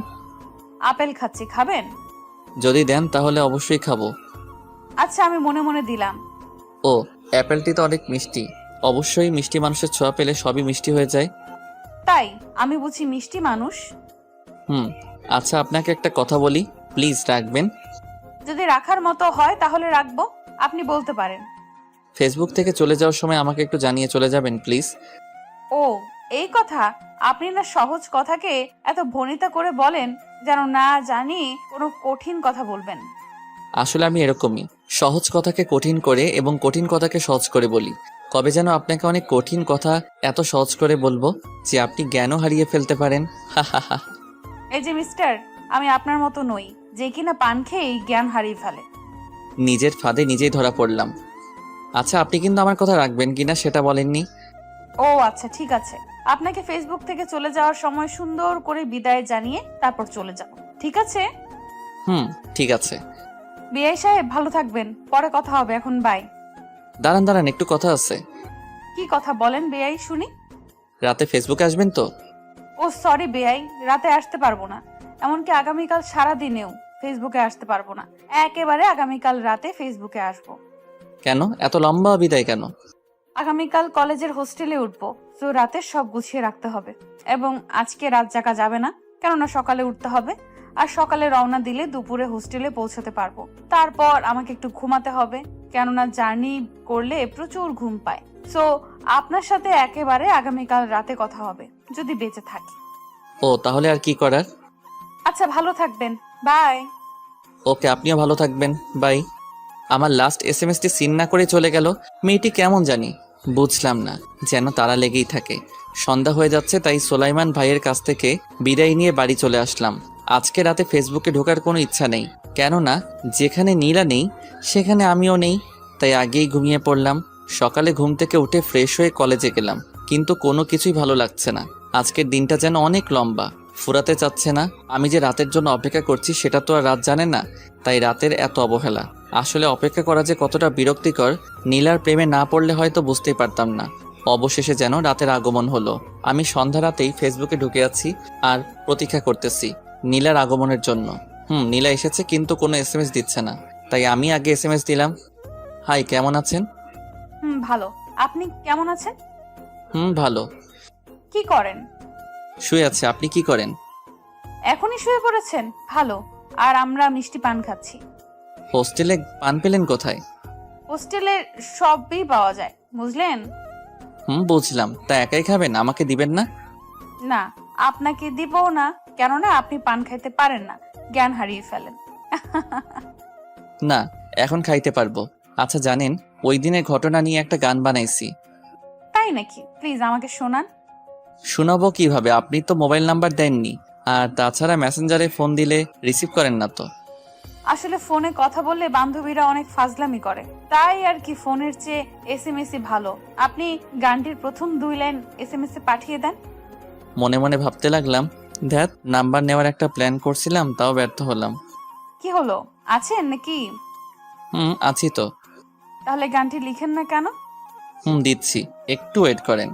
আপেল খাচ্ছি, খাবেন? যদি দেন তাহলে অবশ্যই খাবো। আচ্ছা, আমি মনে মনে দিলাম। ও, অ্যাপেলটি তো অনেক মিষ্টি। অবশ্যই মিষ্টি মানুষের ছোঁয়া পেলে সবই মিষ্টি হয়ে যায়। তাই আমি বুঝি মিষ্টি মানুষ। আচ্ছা, আপনাকে একটা কথা বলি, প্লিজ রাখবেন? যদি রাখার মতো হয় তাহলে রাখবো, আপনি বলতে পারেন। ফেসবুক থেকে চলে যাওয়ার সময় আমাকে একটু জানিয়ে চলে যাবেন প্লিজ। ও এই কথা, আপনি না সহজ কথাকে এত ভনিতা করে বলেন যেন না জানি কোনো কঠিন কথা বলবেন। আসলে আমি এরকমই, সহজ কথাকে কঠিন করে এবং কঠিন কথাকে সহজ করে বলি। কবে যেন আপনাকে অনেক কঠিন কথা এত সহজ করে বলবো যে আপনি জ্ঞানও হারিয়ে ফেলতে পারেন। হা হা হা। এই যে মিস্টার, আমি আপনার মতো নই যে কিনা পান খেয়েই জ্ঞান হারিয়ে ফেলে। নিজের ফাঁদে নিজেই ধরা পড়লাম। আচ্ছা, আপনি কিন্তু আমার কথা রাখবেন কিনা সেটা বলেননি। ও আচ্ছা, ঠিক আছে। আপনাকে ফেসবুক থেকে চলে যাওয়ার সময় সুন্দর করে বিদায় জানিয়ে তারপর চলে যাব, ঠিক আছে? ঠিক আছে। বিআই সাহেব, ভালো থাকবেন, পরে কথা হবে, এখন বাই। দাঁড়ান দাঁড়ান, একটু কথা আছে। কি কথা বলেন বেআই, শুনি। রাতে ফেসবুকে আসবেন তো? ও সরি বেআই, রাতে আসতে পারবো না। এমনকি আগামীকাল সারা দিনেও ফেসবুকে আসতে পারবো না। একেবারে আগামীকাল রাতে ফেসবুকে আসবো। কেন এত লম্বা বিদায় কেন? আগামীকাল কলেজের হোস্টেলে উঠবো, তো রাতে সব গুছিয়ে রাখতে হবে। এবং আজকে রাত জাগা যাবে না, কেননা সকালে উঠতে হবে। আর সকালে রওনা দিলে দুপুরে হোস্টেলে পৌঁছাতে পারবো। তারপর আমাকে একটু ঘুমাতে হবে, কেননা জার্নি করলে প্রচুর ঘুম পায়। সো আপনার সাথে একেবারে আগামীকাল রাতে কথা হবে, যদি বেঁচে থাকি। ও তাহলে আর কি করার। আচ্ছা, ভালো থাকবেন, বাই। ওকে, আপনিও ভালো থাকবেন, বাই। আমার লাস্ট এসএমএসটি সিন না করে চলে গেল। মেয়েটি কেমন জানি, বুঝলাম না, যেন তারা লেগেই থাকে। সন্ধ্যা হয়ে যাচ্ছে, তাই সোলাইমান ভাইয়ের কাছ থেকে বিদায় নিয়ে বাড়ি চলে আসলাম। আজকে রাতে ফেসবুকে ঢোকার কোনো ইচ্ছা নেই, কেননা যেখানে নীলা নেই সেখানে আমিও নেই। তাই আগেই ঘুমিয়ে পড়লাম। সকালে ঘুম থেকে উঠে ফ্রেশ হয়ে কলেজে গেলাম, কিন্তু কোনো কিছুই ভালো লাগছে না। আজকের দিনটা যেন অনেক লম্বা, ফুরাতে চাচ্ছে না। আমি যে রাতের জন্য অপেক্ষা করছি সেটা তো আর রাত জানে না, তাই রাতের এত অবহেলা। আসলে অপেক্ষা করা যে কতটা বিরক্তিকর, নীলার প্রেমে না পড়লে হয়তো বুঝতেই পারতাম না। অবশেষে যেন রাতের আগমন হলো। আমি সন্ধ্যা রাতেই ফেসবুকে ঢুকে আছি আর প্রতীক্ষা করতেছি নীলার আগমনের জন্য। নীলা এসেছে, কিন্তু কোনো এসএমএস দিচ্ছে না। তাই আমি আগে এসএমএস দিলাম। হাই, কেমন আছেন? ভালো। আপনি কেমন আছেন? ভালো। কি করেন? শুয়ে আছে। আপনি কি করেন? এখনই শুয়ে পড়েছেন? ভালো। আর আমরা মিষ্টি পান খাচ্ছি। হোস্টেলে পান পেলেন কোথায়? হোস্টেলে সবই পাওয়া যায়, বুঝলেন? বুঝলাম। তা একাই খাবেন, আমাকে দিবেন না? না, আপনাকে দিবও না, কেননা আপনি পান খাইতে পারেন না, জ্ঞান হারিয়ে ফেলেন। না, এখন খাইতে পারবো। আচ্ছা জানেন, ওই দিনের ঘটনা নিয়ে একটা গান বানাইছি। তাই নাকি? প্লিজ আমাকে শোনান। শোনাবো কিভাবে? আপনি তো মোবাইল নাম্বার দেননি, আর তাছাড়া মেসেঞ্জারে ফোন দিলে রিসিভ করেন না তো। আসলে ফোনে কথা বললে বান্ধবীরা অনেক ফাজলামি করে, তাই আর কি ফোনের চেয়ে এসএমএসই ভালো। আপনি গানটির প্রথম 2 লাইন এসএমএস-এ পাঠিয়ে দেন। মনে মনে ভাবতে লাগলাম, ধ্যাত, নাম্বার নেওয়ার একটা প্ল্যান করছিলাম, তাও ব্যর্থ হলাম। কি হলো, আছেন নাকি? আছি তো। তাহলে গানটি লিখেন না কেন? দিচ্ছি, একটু ওয়েট করেন।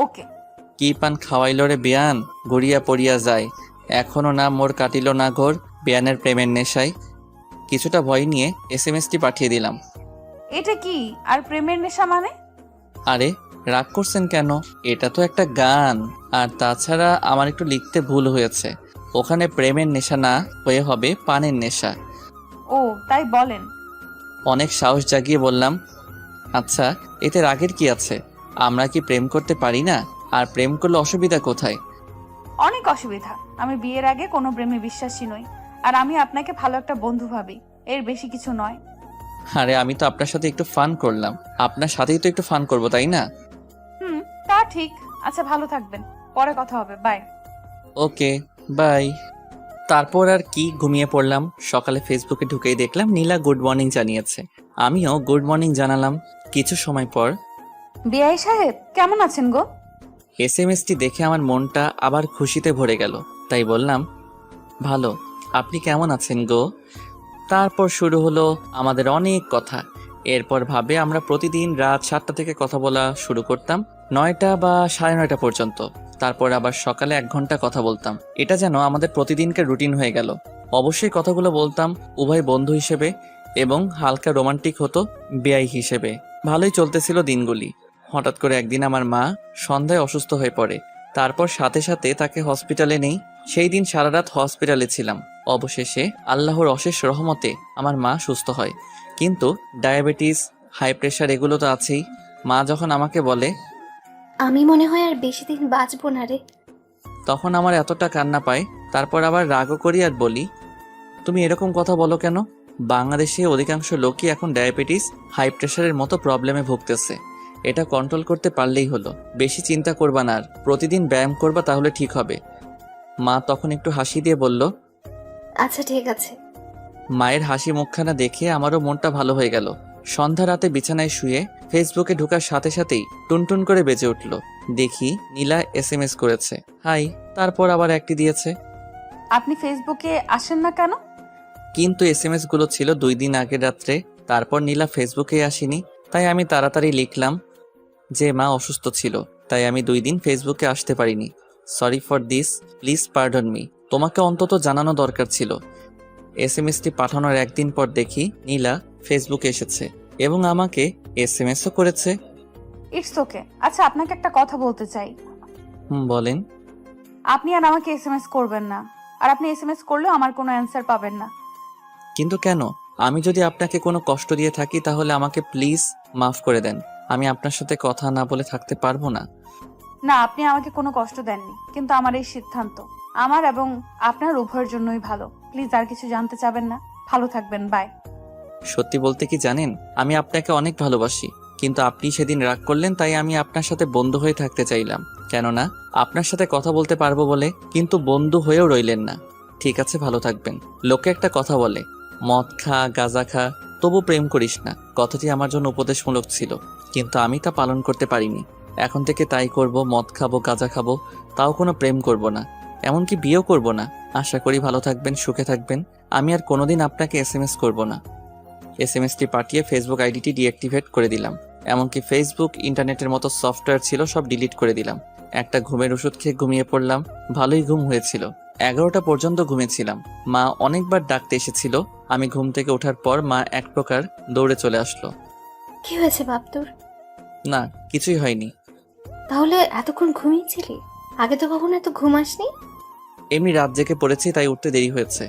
ওকে। কি পান খাওয়াইল রে বিয়ান, গড়িয়া পড়িয়া যায়, এখনো না মোর কাটিল না ঘোর, বিয়ানের প্রেমের নেশায়। কিছুটা ভয় নিয়ে এসএমএসটি পাঠিয়ে দিলাম। এটা কি আর প্রেমের নেশা মানে? আরে রাগ করছেন কেন? এটা তো একটা গান। আর তাছাড়া আমার একটু লিখতে ভুল হয়েছে, ওখানে প্রেমের নেশা না হয়ে হবে পানের নেশা। ও তাই বলেন? অনেক সাহস জাগিয়ে বললাম। আচ্ছা, এতে রাগের কি আছে? আমরা কি প্রেম করতে পারি না? আর প্রেম করলে অসুবিধা কোথায়? অনেক অসুবিধা। আমি বিয়ের আগে কোনো প্রেমে বিশ্বাসী নই, আর আমি আপনাকে ভালো একটা বন্ধু ভাবি, এর বেশি কিছু নয়। আরে আমি তো আপনার সাথে একটু ফান করলাম, আপনার সাথেই তো একটু ফান করব, তাই না? তা ঠিক। আচ্ছা, ভালো থাকবেন, পরে কথা হবে, বাই। Okay, by. তারপর আর কি, ঘুমিয়ে পড়লাম। সকালে ফেসবুকে ঢুকেই দেখলাম নীলা গুড মর্নিং জানিয়েছে, আমিও গুড মর্নিং জানালাম। কিছু সময় পর, বিআই সাহেব কেমন আছেন গো? এসএমএসটি দেখে আমার মনটা আবার খুশিতে ভরে গেল, তাই বললাম, ভালো। আপনি কেমন আছেন গো? তারপর শুরু হলো আমাদের অনেক কথা। এরপর ভাবে আমরা প্রতিদিন রাত 7টা থেকে কথা বলা শুরু করতাম, 9টা বা 9:30 পর্যন্ত। তারপর আবার সকালে 1 ঘন্টা কথা বলতাম। এটা যেন আমাদের প্রতিদিনকার রুটিন হয়ে গেল। অবশ্যই কথাগুলো বলতাম উভয় বন্ধু হিসেবে, এবং হালকা রোমান্টিক হতো বেয়াই হিসেবে। ভালোই চলতেছিল দিনগুলি। হঠাৎ করে একদিন আমার মা সন্ধ্যায় অসুস্থ হয়ে পড়ে। তারপর সাথে সাথে তাকে হসপিটালে নেই। সেই দিন সারা রাত হসপিটালে ছিলাম। অবশেষে আল্লাহর অশেষ রহমতে আমার মা সুস্থ হয়, কিন্তু ডায়াবেটিস, হাই প্রেশার এগুলো তো আছেই। মা যখন আমাকে বলে, আমি মনে হয় আর বেশি দিন বাঁচবো না রে, তখন আমার এতটা কান্না পায়। তারপর আবার রাগও করি আর বলি, তুমি এরকম কথা বলো কেন? বাংলাদেশে অধিকাংশ লোকই এখন ডায়াবেটিস, হাই প্রেশারের মতো প্রবলেমে ভুগতেছে। এটা কন্ট্রোল করতে পারলেই হলো। বেশি চিন্তা করবা না, আর প্রতিদিন ব্যায়াম করবা, তাহলে ঠিক হবে। মা তখন একটু হাসি দিয়ে বলল, আচ্ছা ঠিক আছে। মায়ের হাসি মুখখানা দেখে আমারও মনটা ভালো হয়ে গেল। সন্ধ্যা রাতে বিছানায় শুয়ে ফেসবুকে ঢোকার সাথে সাথেই টুনটুন করে বেজে উঠল। দেখি নীলা এসএমএস করেছে, হাই। তারপর আবার একটি দিয়েছে। আপনি ফেসবুকে আসেন না কেন? কিন্তু এসএমএস গুলো ছিল 2 দিন আগের রাত্রে। তারপর নীলা ফেসবুকে আসেনি, তাই আমি তাড়াতাড়ি লিখলাম যে মা অসুস্থ ছিল, তাই আমি 2 দিন ফেসবুকে আসতে পারিনি। Sorry for this, please pardon me. তোমাকে অন্তত জানানো দরকার ছিল। এসএমএসটি পাঠানোর একদিন পর দেখি নীলা ফেসবুকে এসেছে এবং আমাকে এসএমএসও করেছে। It's okay. আচ্ছা, আপনাকে একটা কথা বলতে চাই। বলেন। আপনি আর আমাকে এসএমএস করবেন না, আর আপনি এসএমএস করলেও আমার কোনো অ্যান্সার পাবেন না। কিন্তু কেন? আমি যদি আপনাকে কোনো কষ্ট দিয়ে থাকি তাহলে আমাকে প্লিজ মাফ করে দেন। আমি আপনার সাথে কথা না বলে থাকতে পারবো না। না, আপনি আমাকে কোনো কষ্ট দেননি, কিন্তু আমার এই সিদ্ধান্ত আমার এবং আপনার উভয়ের জন্যই ভালো। প্লিজ আর কিছু জানতে চাবেন না। ভালো থাকবেন, বাই। সত্যি বলতে কি জানেন, আমি আপনাকে অনেক ভালোবাসি, কিন্তু আপনি সেদিন রাগ করলেন, তাই আমি আপনার সাথে বন্ধু হয়ে থাকতে চাইলাম। কেননা আপনার সাথে কথা বলতে পারবো বলে, কিন্তু বন্ধু হয়েও রইলেন না। ঠিক আছে, ভালো থাকবেন। লোকে একটা কথা বলে, মদ খা, গাঁজা খা, তবু প্রেম করিস না। কথাটি আমার জন্য উপদেশমূলক ছিল, কিন্তু আমি তা পালন করতে পারিনি। এখন থেকে তাই করব, মদ খাবো, গাঁজা খাবো, তাও কোনো প্রেম করব না, এমনকি বিয়েও করব না। আশা করি ভালো থাকবেন, সুখে থাকবেন। আমি আর কোনোদিন আপনাকে এসএমএস করব না। এসএমএসটি পাঠিয়ে ফেসবুক আইডিটি ডিঅ্যাক্টিভেট করে দিলাম। এমনকি ফেসবুক, ইন্টারনেটের মতো সফটওয়্যার ছিল সব ডিলিট করে দিলাম। একটা ঘুমের ওষুধ খেয়ে ঘুমিয়ে পড়লাম। ভালোই ঘুম হয়েছিল। 11টা পর্যন্ত ঘুমিয়েছিলাম। মা অনেকবার ডাকতে এসেছিল। আমি ঘুম থেকে ওঠার পর মা এক প্রকার দৌড়ে চলে আসলো। কি হয়েছে বাপ তোর? না, কিছুই হয়নি। তাহলে এতক্ষণ ঘুমিয়েছিলি? আগে তো কখনো এত ঘুম আসনি। এমনি রাত জেগে পড়েছি, তাই উঠতে দেরি হয়েছে।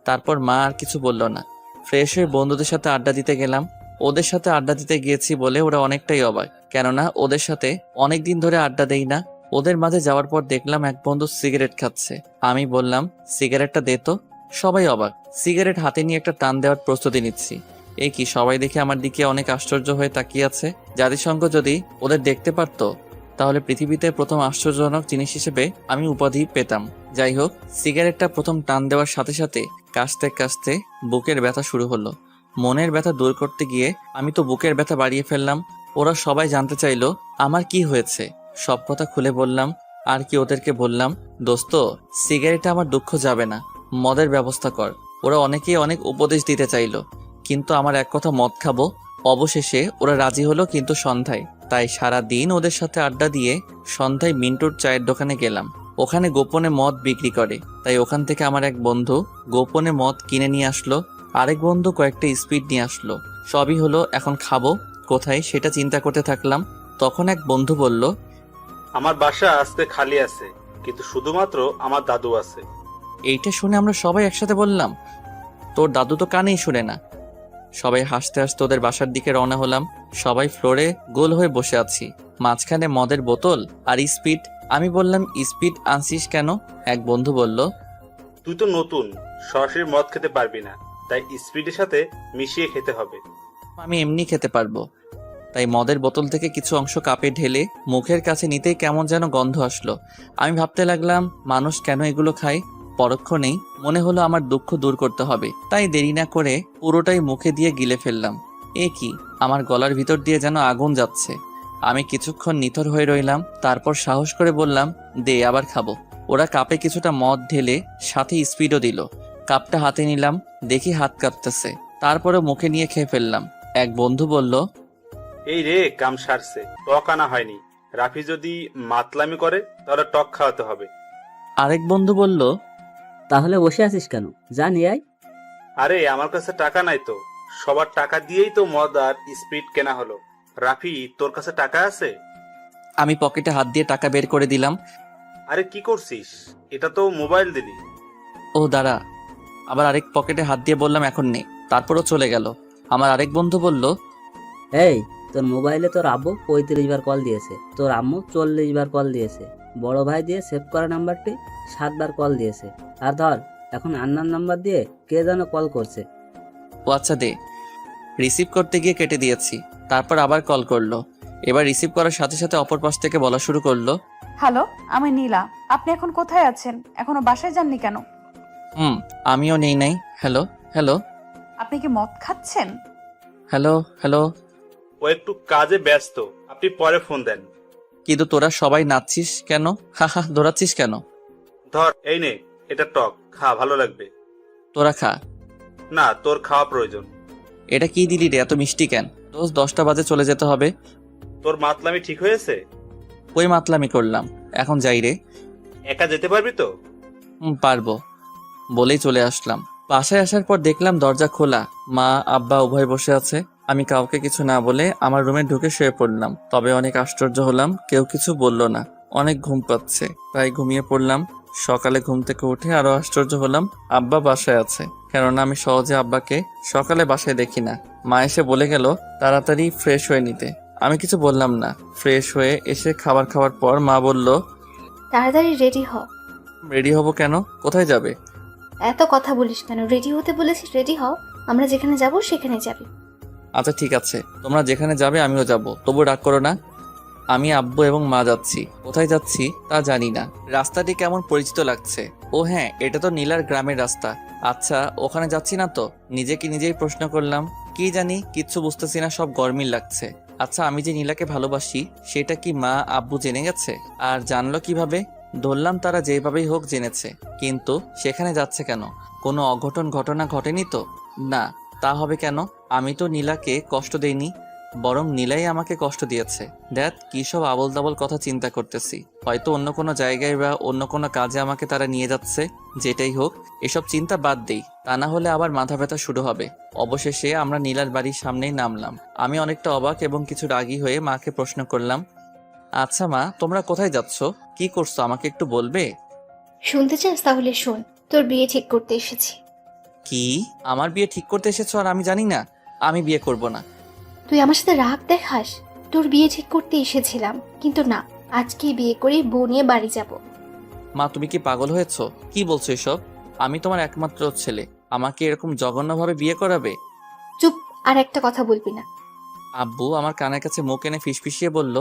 তারপর মা আর কিছু বলল না। ফ্রেশ হয়ে বন্ধুদের সাথে আড্ডা দিতে গেলাম। ওদের সাথে আড্ডা দিতে গিয়েছি বলে ওরা অনেকটাই অবাক, কেননা ওদের সাথে অনেকদিন ধরে আড্ডা দেই না। ওদের মাঝে যাওয়ার পর দেখলাম এক বন্ধু সিগারেট খাচ্ছে। আমি বললাম, সিগারেটটা দে তো। সবাই অবাক। সিগারেট হাতে নিয়ে একটা টান দেওয়ার প্রস্তুতি নিচ্ছি। এই কি, সবাই দেখে আমার দিকে অনেক আশ্চর্য হয়ে তাকিয়ে আছে। জাতিসংঘ যদি ওদের দেখতে পারতো তাহলে পৃথিবীতে প্রথম আশ্চর্যজনক জিনিস হিসেবে আমি উপাধি পেতাম। যাই হোক, সিগারেটটা প্রথম টান দেওয়ার সাথে সাথে কাশতে কাশতে বুকের ব্যথা শুরু হলো। মনের ব্যথা দূর করতে গিয়ে আমি তো বুকের ব্যথা বাড়িয়ে ফেললাম। ওরা সবাই জানতে চাইলো আমার কি হয়েছে। সব কথা খুলে বললাম। আর কি ওদেরকে বললাম, দোস্ত, সিগারেটে আমার দুঃখ যাবে না, মদের ব্যবস্থা কর। ওরা অনেকেই অনেক উপদেশ দিতে চাইলো, কিন্তু আমার এক কথা, মদ খাবো। অবশেষে ওরা রাজি হলো, কিন্তু সন্ধ্যায়। তাই সারা দিন ওদের সাথে আড্ডা দিয়ে সন্ধ্যায় মিন্টুর চায়ের দোকানে গেলাম। ওখানে গোপনে মদ বিক্রি করে, তাই ওখান থেকে আমার এক বন্ধু গোপনে মদ কিনে নিয়ে আসলো। আরেক বন্ধু কয়েকটা স্পিড নিয়ে আসলো। সবই হলো। এখন খাবো কোথায় সেটা চিন্তা করতে থাকলাম। তখন এক বন্ধু বলল, আমার বাসা আজকে খালি আছে, কিন্তু শুধুমাত্র আমার দাদু আছে। এইটা শুনে আমরা সবাই একসাথে বললাম, তোর দাদু তো কানেই শুনে না। সবাই হাসতে হাসতে ওদের বাসার দিকে রওনা হলাম। সবাই ফ্লোরে গোল হয়ে বসে আছি, মাঝখানে মদের বোতল আর স্পিড। আমি বললাম, স্পিড আনছিস কেন? এক বন্ধু বলল, তুই তো নতুন, সরাসরি মদ খেতে পারবি না, তাই স্পিডের সাথে মিশিয়ে খেতে হবে। আমি এমনি খেতে পারবো। তাই মদের বোতল থেকে কিছু অংশ কাপে ঢেলে মুখের কাছে নিতেই কেমন যেন গন্ধ আসলো। আমি ভাবতে লাগলাম, মানুষ কেন এগুলো খায়? পরক্ষণেই মনে হলো আমার দুঃখ দূর করতে হবে, তাই দেরি না করে পুরোটাই মুখে দিয়ে গিলে ফেললাম। এ কি, আমার গলার ভিতর দিয়ে যেন আগুন যাচ্ছে। আমি কিছুক্ষণ নিথর হয়ে রইলাম, তারপর সাহস করে বললাম, দে, আবার খাবো। ওরা কাপে কিছুটা মদ ঢেলে সাথে স্পিডও দিল। কাপটা হাতে নিলাম, দেখি হাত কাঁপতেছে। তারপরে মুখে নিয়ে খেয়ে ফেললাম। এক বন্ধু বলল, এই রে, কাম সারছে, টক আনা হয়নি। রাফি যদি মাতলামি করে তাহলে টক খাওয়াতে হবে। আরেক বন্ধু বলল, তাহলে বসে আছিস কেন? যা নিয়ে আয়। আরে আমার কাছে টাকা নাই তো, সবার টাকা দিয়েই তো মদ আর স্পিড কেনা হলো। রাফি, তোর কাছে টাকা আছে? আমি পকেটে হাত দিয়ে টাকা বের করে দিলাম। আরে কি করছিস? এটা তো মোবাইল দিলি। ও দাঁড়া। আবার আরেক পকেটে হাত দিয়ে বললাম, এখন নেই। তারপরও চলে গেল। আমার আরেক বন্ধু বলল, এই, তোর মোবাইলে তোর আব্বু 35 বার কল দিয়েছে, তোর আম্মু 40 বার কল দিয়েছে, বড় ভাই দিয়ে সেভ করা নাম্বারটি 7 বার কল দিয়েছে, আর ধর এখন আন্নার নাম্বার দিয়ে কে যেন কল করছে। ও আচ্ছা, দে। রিসিভ করতে গিয়ে কেটে দিয়েছি। তারপর আবার কল করলো। এবার রিসিভ করার সাথে সাথে অপর পাশ থেকে বলা শুরু করলো, হ্যালো, আমি নীলা। আপনি এখন কোথায় আছেন? এখনো বাসায় যাননি কেন? আমিও নেই নাই। হ্যালো হ্যালো আপনি কি মদ খাচ্ছেন? হ্যালো হ্যালো ও একটু কাজে ব্যস্ত, আপনি পরে ফোন দেন। কিন্তু তোরা সবাই নাচছিস কেন? হা হা, দৌড়াচ্ছিস কেন? ধর, এই নে, এটা টক, খা, ভালো লাগবে। তোরা খা। না, তোর খাওয়া প্রয়োজন। এটা কি দিলি রে, এত মিষ্টি কেন? রোজ 10টা বাজে চলে যেতে হবে। তোর মাতলামি ঠিক হয়েছে? ওই মাতলামি করলাম, এখন যাই রে। একা যেতে পারবি তো? পারবো বলেই চলে আসলাম। বাসায় আসার পর দেখলাম দরজা খোলা, মা আব্বা উভয় বসে আছে। আমি কাউকে কিছু না বলে আমার রুমে ঢুকে শুয়ে পড়লাম। তবে অনেক আশ্চর্য হলাম, কেউ কিছু বলল না। অনেক ঘুম পাচ্ছে, তাই ঘুমিয়ে পড়লাম। সকালে ঘুম থেকে উঠে আরো আশ্চর্য হলাম, আব্বা বাসায় আছে। কেননা আমি সহজে আব্বাকে সকালে বাসায় দেখি না। মা এসে বলে গেল তাড়াতাড়ি ফ্রেশ হয়ে নিতে। আমি কিছু বললাম না। ফ্রেশ হয়ে এসে খাবার খাওয়ার পর মা বলল, তাড়াতাড়ি রেডি হ। রেডি হব কেন? কোথায় যাবে? এত কথা বলিস কেন? রেডি হতে বলেছি, রেডি হ। আমরা যেখানে যাব সেখানে যাবি। আচ্ছা ঠিক আছে, তোমরা যেখানে যাবে আমিও যাব, তবু রাগ করো না। আমি আব্বু এবং মা যাচ্ছি। কোথায় যাচ্ছি তা জানি না। রাস্তাটি কেমন পরিচিত লাগছে। ও হ্যাঁ, এটা তো নীলার গ্রামের রাস্তা। আচ্ছা, ওখানে যাচ্ছি না তো? নিজেকে নিজেই প্রশ্ন করলাম। কি জানি, কিচ্ছু বুঝতেছি না, সব গরমিল লাগছে। আচ্ছা, আমি যে নীলাকে ভালোবাসি সেটা কি মা আব্বু জেনে গেছে? আর জানলো কিভাবে? ধরলাম তারা যেভাবেই হোক জেনেছে, কিন্তু সেখানে যাচ্ছে কেন? কোনো অঘটন ঘটনা ঘটেনি তো? না, তা হবে কেন? আমি তো নীলাকে কষ্ট দেইনি, বরং নীলাই আমাকে কষ্ট দিয়েছে। দেখ কি সব আবল তাবল কথা চিন্তা করতেছি। হয়তো অন্য কোনো জায়গায় বা অন্য কোনো কাজে আমাকে তারা নিয়ে যাচ্ছে। যেটাই হোক, এসব চিন্তা বাদ দেই, তা না হলে আবার মাথা ব্যথা শুরু হবে। অবশেষে আমরা নীলার বাড়ির সামনেই নামলাম। আমি অনেকটা অবাক এবং কিছু রাগী হয়ে মাকে প্রশ্ন করলাম, আচ্ছা মা, তোমরা কোথায় যাচ্ছ? কি করছো আমাকে একটু বলবে? শুনতে চাস? তাহলে শোন, তোর বিয়ে ঠিক করতে এসেছি। কি? আমার বিয়ে ঠিক করতে এসেছো আর আমি জানি না? আমি বিয়ে করব না। তুই আমার সাথে রাগ দেখাস? তোর বিয়ে ঠিক করতে এসেছিলাম, কিন্তু না, আজকে বিয়ে করে বউ নিয়ে বাড়ি যাব। মা, তুমি কি পাগল হয়েছো? কি বলছো এসব? আমি তোমার একমাত্র ছেলে, আমাকে এরকম জঘন্যভাবে বিয়ে করাবে? চুপ, আর একটা কথা বলবি না। আব্বু আমার কানের কাছে মুখ এনে ফিসফিসিয়ে বলল,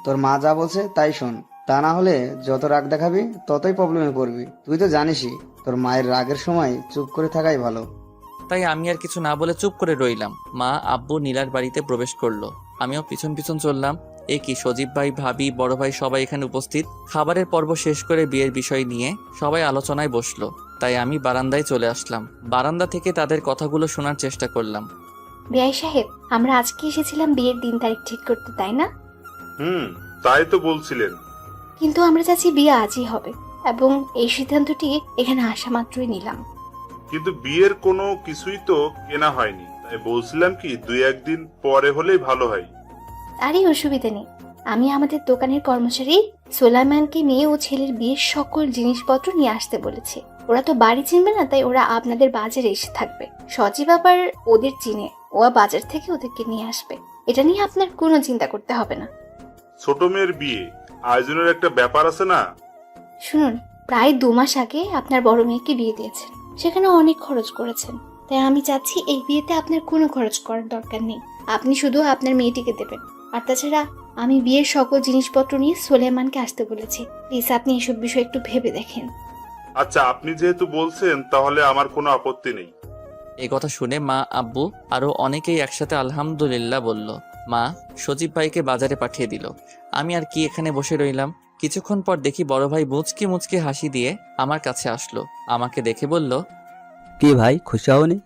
তোর মা যা বলছে তাই শোন, তা না হলে যত রাগ দেখাবি ততই প্রবলেমে পড়বি। তুই তো জানিসই তোর মায়ের রাগের সময় চুপ করে থাকাই ভালো। তাই আমি আর কিছু না বলে চুপ করে রইলাম। মা আব্বু নীলার বাড়িতে প্রবেশ করলো, আমিও পিছন পিছন চললাম। এ কি, সজীব ভাই, ভাবি, বড় ভাই সবাই এখানে উপস্থিত। খাবারের পর্ব শেষ করে বিয়ের বিষয় নিয়ে সবাই আলোচনায় বসলো, তাই আমি বারান্দায় চলে আসলাম। বারান্দা থেকে তাদের কথাগুলো শোনার চেষ্টা করলাম। বিআই সাহেব, আমরা আজকে এসেছিলাম বিয়ের দিন তারিখ ঠিক করতে, তাই না? তাই তো বলছিলেন। কিন্তু আমরা চাচ্ছি বিয়ে আজই হবে, এবং এই সিদ্ধান্তটি এখানে আসা মাত্রই নিলাম। কিন্তু বিয়ের কোনো কিছুই তো কেনা হয়নি, তাই বলছিলাম কি 2-1 দিন পরে হলেই ভালো হয়। আরে অসুবিধা নেই, আমি আমাদের দোকানের কর্মচারী সোলাইমানকে মেয়ে ও ছেলের বিয়ের সকল জিনিসপত্র নিয়ে আসতে বলেছি। ওরা তো বাড়ি চিনবে না, তাই ওরা আপনাদের বাজারে এসে থাকবে। সজীব আবার ওদের চিনে, ও বাজার থেকে ওদেরকে নিয়ে আসবে। এটা নিয়ে আপনার কোনো চিন্তা করতে হবে না। ছোট মেয়ের বিয়ে, আয়োজনের একটা ব্যাপার আছে না? শুনুন, প্রায় 2 মাস আগে আপনার বড় মেয়েকে বিয়ে দিয়েছেন, সেখানে অনেক খরচ করেছেন। তাই আমি চাচ্ছি এই বিয়েতে আপনার কোনো খরচ করার দরকার নেই, আপনি শুধু আপনার মেয়েটিকে দেবেন। আর তাছাড়া আমি বিয়ের সকল জিনিসপত্র নিয়ে সোলেমানকে আসতে বলেছি। প্লিজ আপনি এসব বিষয় একটু ভেবে দেখেন। আচ্ছা, আপনি যেহেতু বলছেন তাহলে আমার কোনো আপত্তি নেই। এই কথা শুনে মা আব্বু আরো অনেকেই একসাথে আলহামদুলিল্লাহ বলল। মা সজীব ভাইকে বাজারে পাঠিয়ে দিল। আমি আর কি এখানে বসে রইলাম। কিছুক্ষণ পর দেখি বড় ভাই মুচকি মুচকি হাসি দিয়ে আমার কাছে আসলো। আমাকে দেখে বলল, কি ভাই, খুশি হওনি?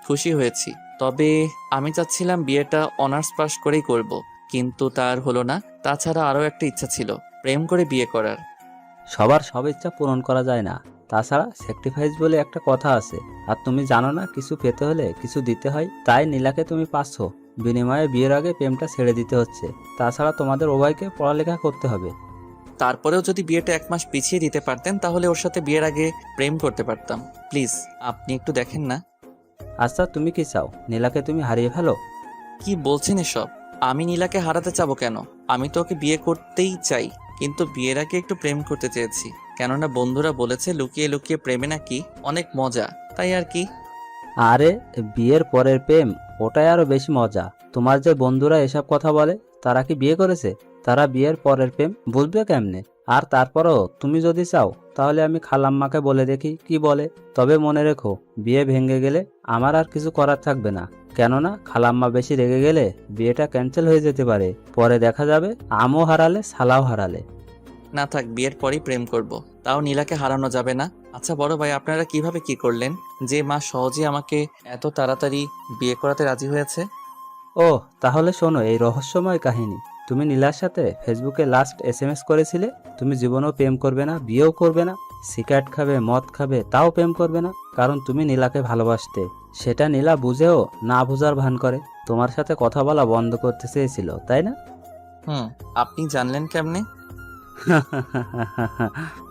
খুশি হয়েছি, তবে আমি চাচ্ছিলাম বিয়েটা অনার্স পাস করেই করব, কিন্তু তার হলো না। তাছাড়া আরো একটা ইচ্ছা ছিল, প্রেম করে বিয়ে করার। সবার সব ইচ্ছা পূরণ করা যায় না, তাছাড়া স্যাক্রিফাইস বলে একটা কথা আছে। আর তুমি জানো না, কিছু পেতে হলে কিছু দিতে হয়। তাই নীলাকে তুমি পাচ্ছ, বিনিময়ে বিয়ের আগে প্রেমটা ছেড়ে দিতে হচ্ছে। তাছাড়া তোমাদের উভয়কে পড়ালেখা করতে হবে। তারপরেও যদি বিয়েটা 1 মাস পিছিয়ে দিতে পারতেন তাহলে ওর সাথে বিয়ের আগে প্রেম করতে পারতাম। প্লিজ আপনি একটু দেখেন না। আচ্ছা, তুমি কি চাও নীলাকে তুমি হারিয়ে ফেলো? কি বলছেন এসব? আমি নীলাকে হারাতে চাবো কেন? আমি তো ওকে বিয়ে করতেই চাই, কিন্তু বিয়ের আগে একটু প্রেম করতে চেয়েছি। কেননা বন্ধুরা বলেছে লুকিয়ে লুকিয়ে প্রেমে নাকি অনেক মজা, তাই আর কি। আরে বিয়ের পরের প্রেম, ওটাই আরো বেশি মজা। তোমার যে বন্ধুরা এসব কথা বলে, তারা কি বিয়ে করেছে? তারা বিয়ের পরের প্রেম বুঝবে কেমনে? আর তারপরও তুমি যদি চাও তাহলে আমি খালাম্মাকে বলে দেখি কি বলে। তবে মনে রেখো, বিয়ে ভেঙে গেলে আমার আর কিছু করার থাকবে না। কেননা খালাম্মা বেশি রেগে গেলে বিয়েটা ক্যান্সেল হয়ে যেতে পারে। পরে দেখা যাবে আমও হারালে সালাও হারালে। না থাক, বিয়ের পরই প্রেম করব, তাও নীলাকে হারানো যাবে না। আচ্ছা বড় ভাই, আপনারা কিভাবে কি করলেন যে মা সহজে আমাকে এত তাড়াতাড়ি বিয়ে করাতে রাজি হয়েছে? ও তাহলে শোনো এই রহস্যময় কাহিনী। তুমি নীলার সাথে ফেসবুকে লাস্ট SMS করেছিলে তুমি জীবনেও প্রেম করবে না, বিয়েও করবে না, সিগারেট খাবে, মদ খাবে, তাও প্রেম করবে না, কারণ তুমি নীলাকে ভালোবাসতে। সেটা নীলা বুঝেও না বুঝার ভান করে তোমার সাথে কথা বলা বন্ধ করতে চেয়েছিল, তাই না? আপনি জানলেন কেমনে?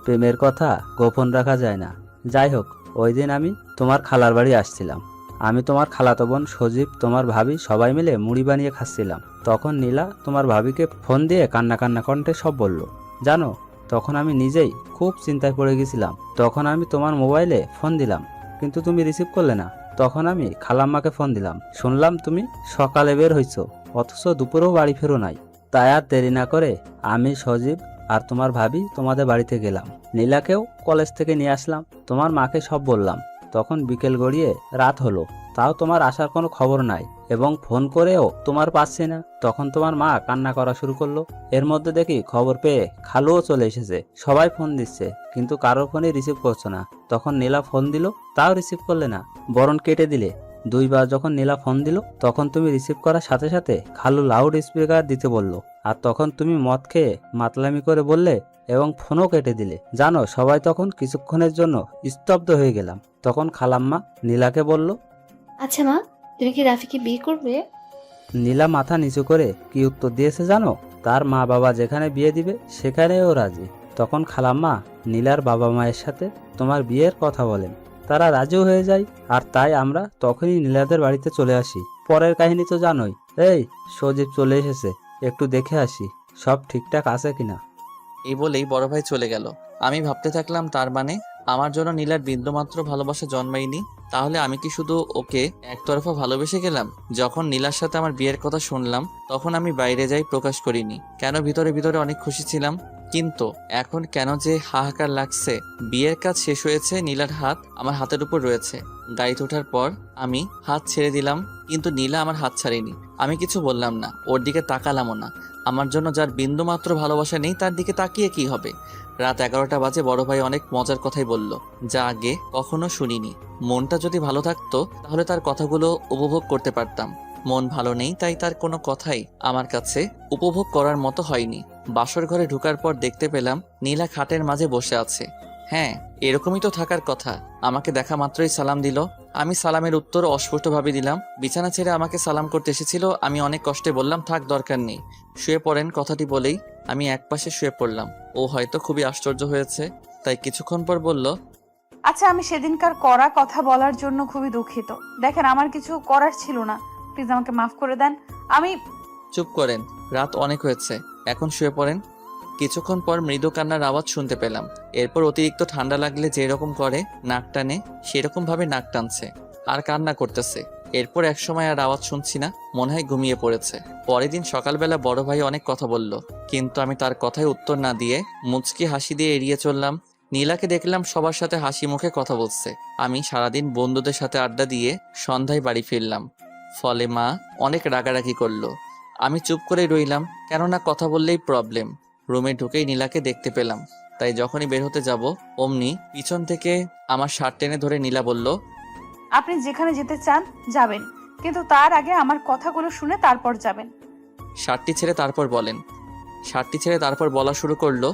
প্রেমের কথা গোপন রাখা যায় না। যাই হোক, ওই দিন আমি তোমার খালার বাড়ি আসছিলাম। আমি, তোমার খালাতো বোন, সজীব, তোমার ভাবি সবাই মিলে মুড়ি বানিয়ে খাচ্ছিলাম। তখন নীলা তোমার ভাবিকে ফোন দিয়ে কান্না কান্না কণ্ঠে সব বলল। জানো, তখন আমি নিজেই খুব চিন্তায় পড়ে গেছিলাম। তখন আমি তোমার মোবাইলে ফোন দিলাম, কিন্তু তুমি রিসিভ করলে না। তখন আমি খালাম্মাকে ফোন দিলাম, শুনলাম তুমি সকালে বের হইছো, অথচ দুপুরেও বাড়ি ফেরো নাই। তাই আর দেরি না করে আমি, সজীব আর তোমার ভাবি তোমাদের বাড়িতে গেলাম। নীলাকেও কলেজ থেকে নিয়ে আসলাম। তোমার মাকে সব বললাম। তখন বিকেল গড়িয়ে রাত হলো, তাও তোমার আসার কোনো খবর নাই, এবং ফোন করেও তোমার পাচ্ছি না। তখন তোমার মা কান্না করা শুরু করলো। এর মধ্যে দেখি খবর পেয়ে খালুও চলে এসেছে। সবাই ফোন দিচ্ছে, কিন্তু কারোর ফোনই রিসিভ করছো না। তখন নীলা ফোন দিল, তাও রিসিভ করলে না, বরং কেটে দিলে। দুইবার যখন নীলা ফোন দিল, তখন তুমি রিসিভ করার সাথে সাথে খালু লাউড স্পিকার দিতে বলল, আর তখন তুমি মদ খেয়ে মাতলামি করে বললে এবং ফোনও কেটে দিলে। জানো, সবাই তখন কিছুক্ষণের জন্য স্তব্ধ হয়ে গেলাম। তখন খালাম্মা নীলাকে বলল, আচ্ছা মা, তুমি কি রাফিকে বিয়ে করবে? নীলা মাথা নিচু করে কি উত্তর দিয়েছে জানো? তার মা বাবা যেখানে বিয়ে দিবে সেখানেও রাজি। তখন খালাম্মা নীলার বাবা মায়ের সাথে তোমার বিয়ের কথা বলেন, তারা রাজিও হয়ে যায়। আর তাই আমরা তখনই নীলাদের বাড়িতে চলে আসি। পরের কাহিনী তো জানোই। এই সজীব চলে এসেছে, একটু দেখে আসি সব ঠিকঠাক আছে কিনা। এই বলেই বড় ভাই চলে গেল। আমি ভাবতে থাকলাম, তার মানে আমার জন্য নীলার বিন্দুমাত্র ভালোবাসা জন্মায়নি। তাহলে আমি কি শুধু ওকে একতরফা ভালোবেসে গেলাম? যখন নীলার সাথে আমার বিয়ের কথা শুনলাম, তখন আমি বাইরে যাই প্রকাশ করিনি। কেন ভিতরে ভিতরে অনেক খুশি ছিলাম, কিন্তু এখন কেন যে হাহাকার লাগছে। বিয়ের কাজ শেষ হয়েছে, নীলার হাত আমার হাতের উপর রয়েছে। গাড়িতে ওঠার পর আমি হাত ছেড়ে দিলাম, কিন্তু নীলা আমার হাত ছাড়েনি। আমি কিছু বললাম না, ওর দিকে তাকালামও না। আমার জন্য যার বিন্দুমাত্র ভালোবাসা নেই, তার দিকে তাকিয়ে কি হবে? রাত 11টা বাজে। বড় ভাই অনেক মজার কথাই বলল, যা আগে কখনো শুনিনি। মনটা যদি ভালো থাকতো তাহলে তার কথাগুলো উপভোগ করতে পারতাম। মন ভালো নেই, তাই তার কোনো কথাই আমার কাছে উপভোগ করার মতো হয়নি। বাসর ঘরে ঢোকার পর দেখতে পেলাম নীলা খাটের মাঝে বসে আছে। হ্যাঁ, এরকমই তো থাকার কথা। আমাকে দেখা মাত্রই সালাম দিল। আমি সালামের উত্তর অস্পষ্টভাবে দিলাম। বিছানা ছেড়ে আমাকে সালাম করতে এসেছিল। আমি অনেক কষ্টে বললাম, থাক, দরকার নেই, শুয়ে পড়েন। কথাটি বলেই আমি একপাশে শুয়ে পড়লাম। ও হয়তো খুবই আশ্চর্য হয়েছে, তাই কিছুক্ষণ পর বলল, আচ্ছা, আমি সেদিনকার করা কথা বলার জন্য খুবই দুঃখিত। দেখেন, আমার কিছু করার ছিল না, প্লিজ আমাকে মাফ করে দেন। আমি চুপ করেন, রাত অনেক হয়েছে, এখন শুয়ে পড়েন। কিছুক্ষণ পর মৃদু কান্নার আওয়াজ শুনতে পেলাম। এরপর অতিরিক্ত ঠান্ডা লাগলে যেরকম করে নাক টানে, সেরকম ভাবে নাক টানছে আর কান্না করতেছে। এরপর একসময় আর আওয়াজ শুনছি না, মনে হয় ঘুমিয়ে পড়েছে। পরের দিন সকালবেলা বড় ভাই অনেক কথা বলল, কিন্তু আমি তার কথায় উত্তর না দিয়ে মুচকি হাসি দিয়ে এড়িয়ে চললাম। নীলাকে দেখলাম সবার সাথে হাসি মুখে কথা বলছে। আমি সারাদিন বন্ধুদের সাথে আড্ডা দিয়ে সন্ধ্যায় বাড়ি ফিরলাম। ফলে মা অনেক রাগারাগি করলো। আমি চুপ করে রইলাম, কেননা কথা বললেই প্রবলেম। রুমে ঢুকেই নীলাকে দেখতে পেলাম, তাই যখনই বের হতে যাব অমনি পিছন থেকে আমার শার্ট টেনে ধরে নীলা বলল, আপনি যেখানে যেতে চান যাবেন, কিন্তু তার আগে আমার কথাগুলো শুনে তারপর যাবেন। শার্টটি ছেড়ে তারপর বলা শুরু করলো,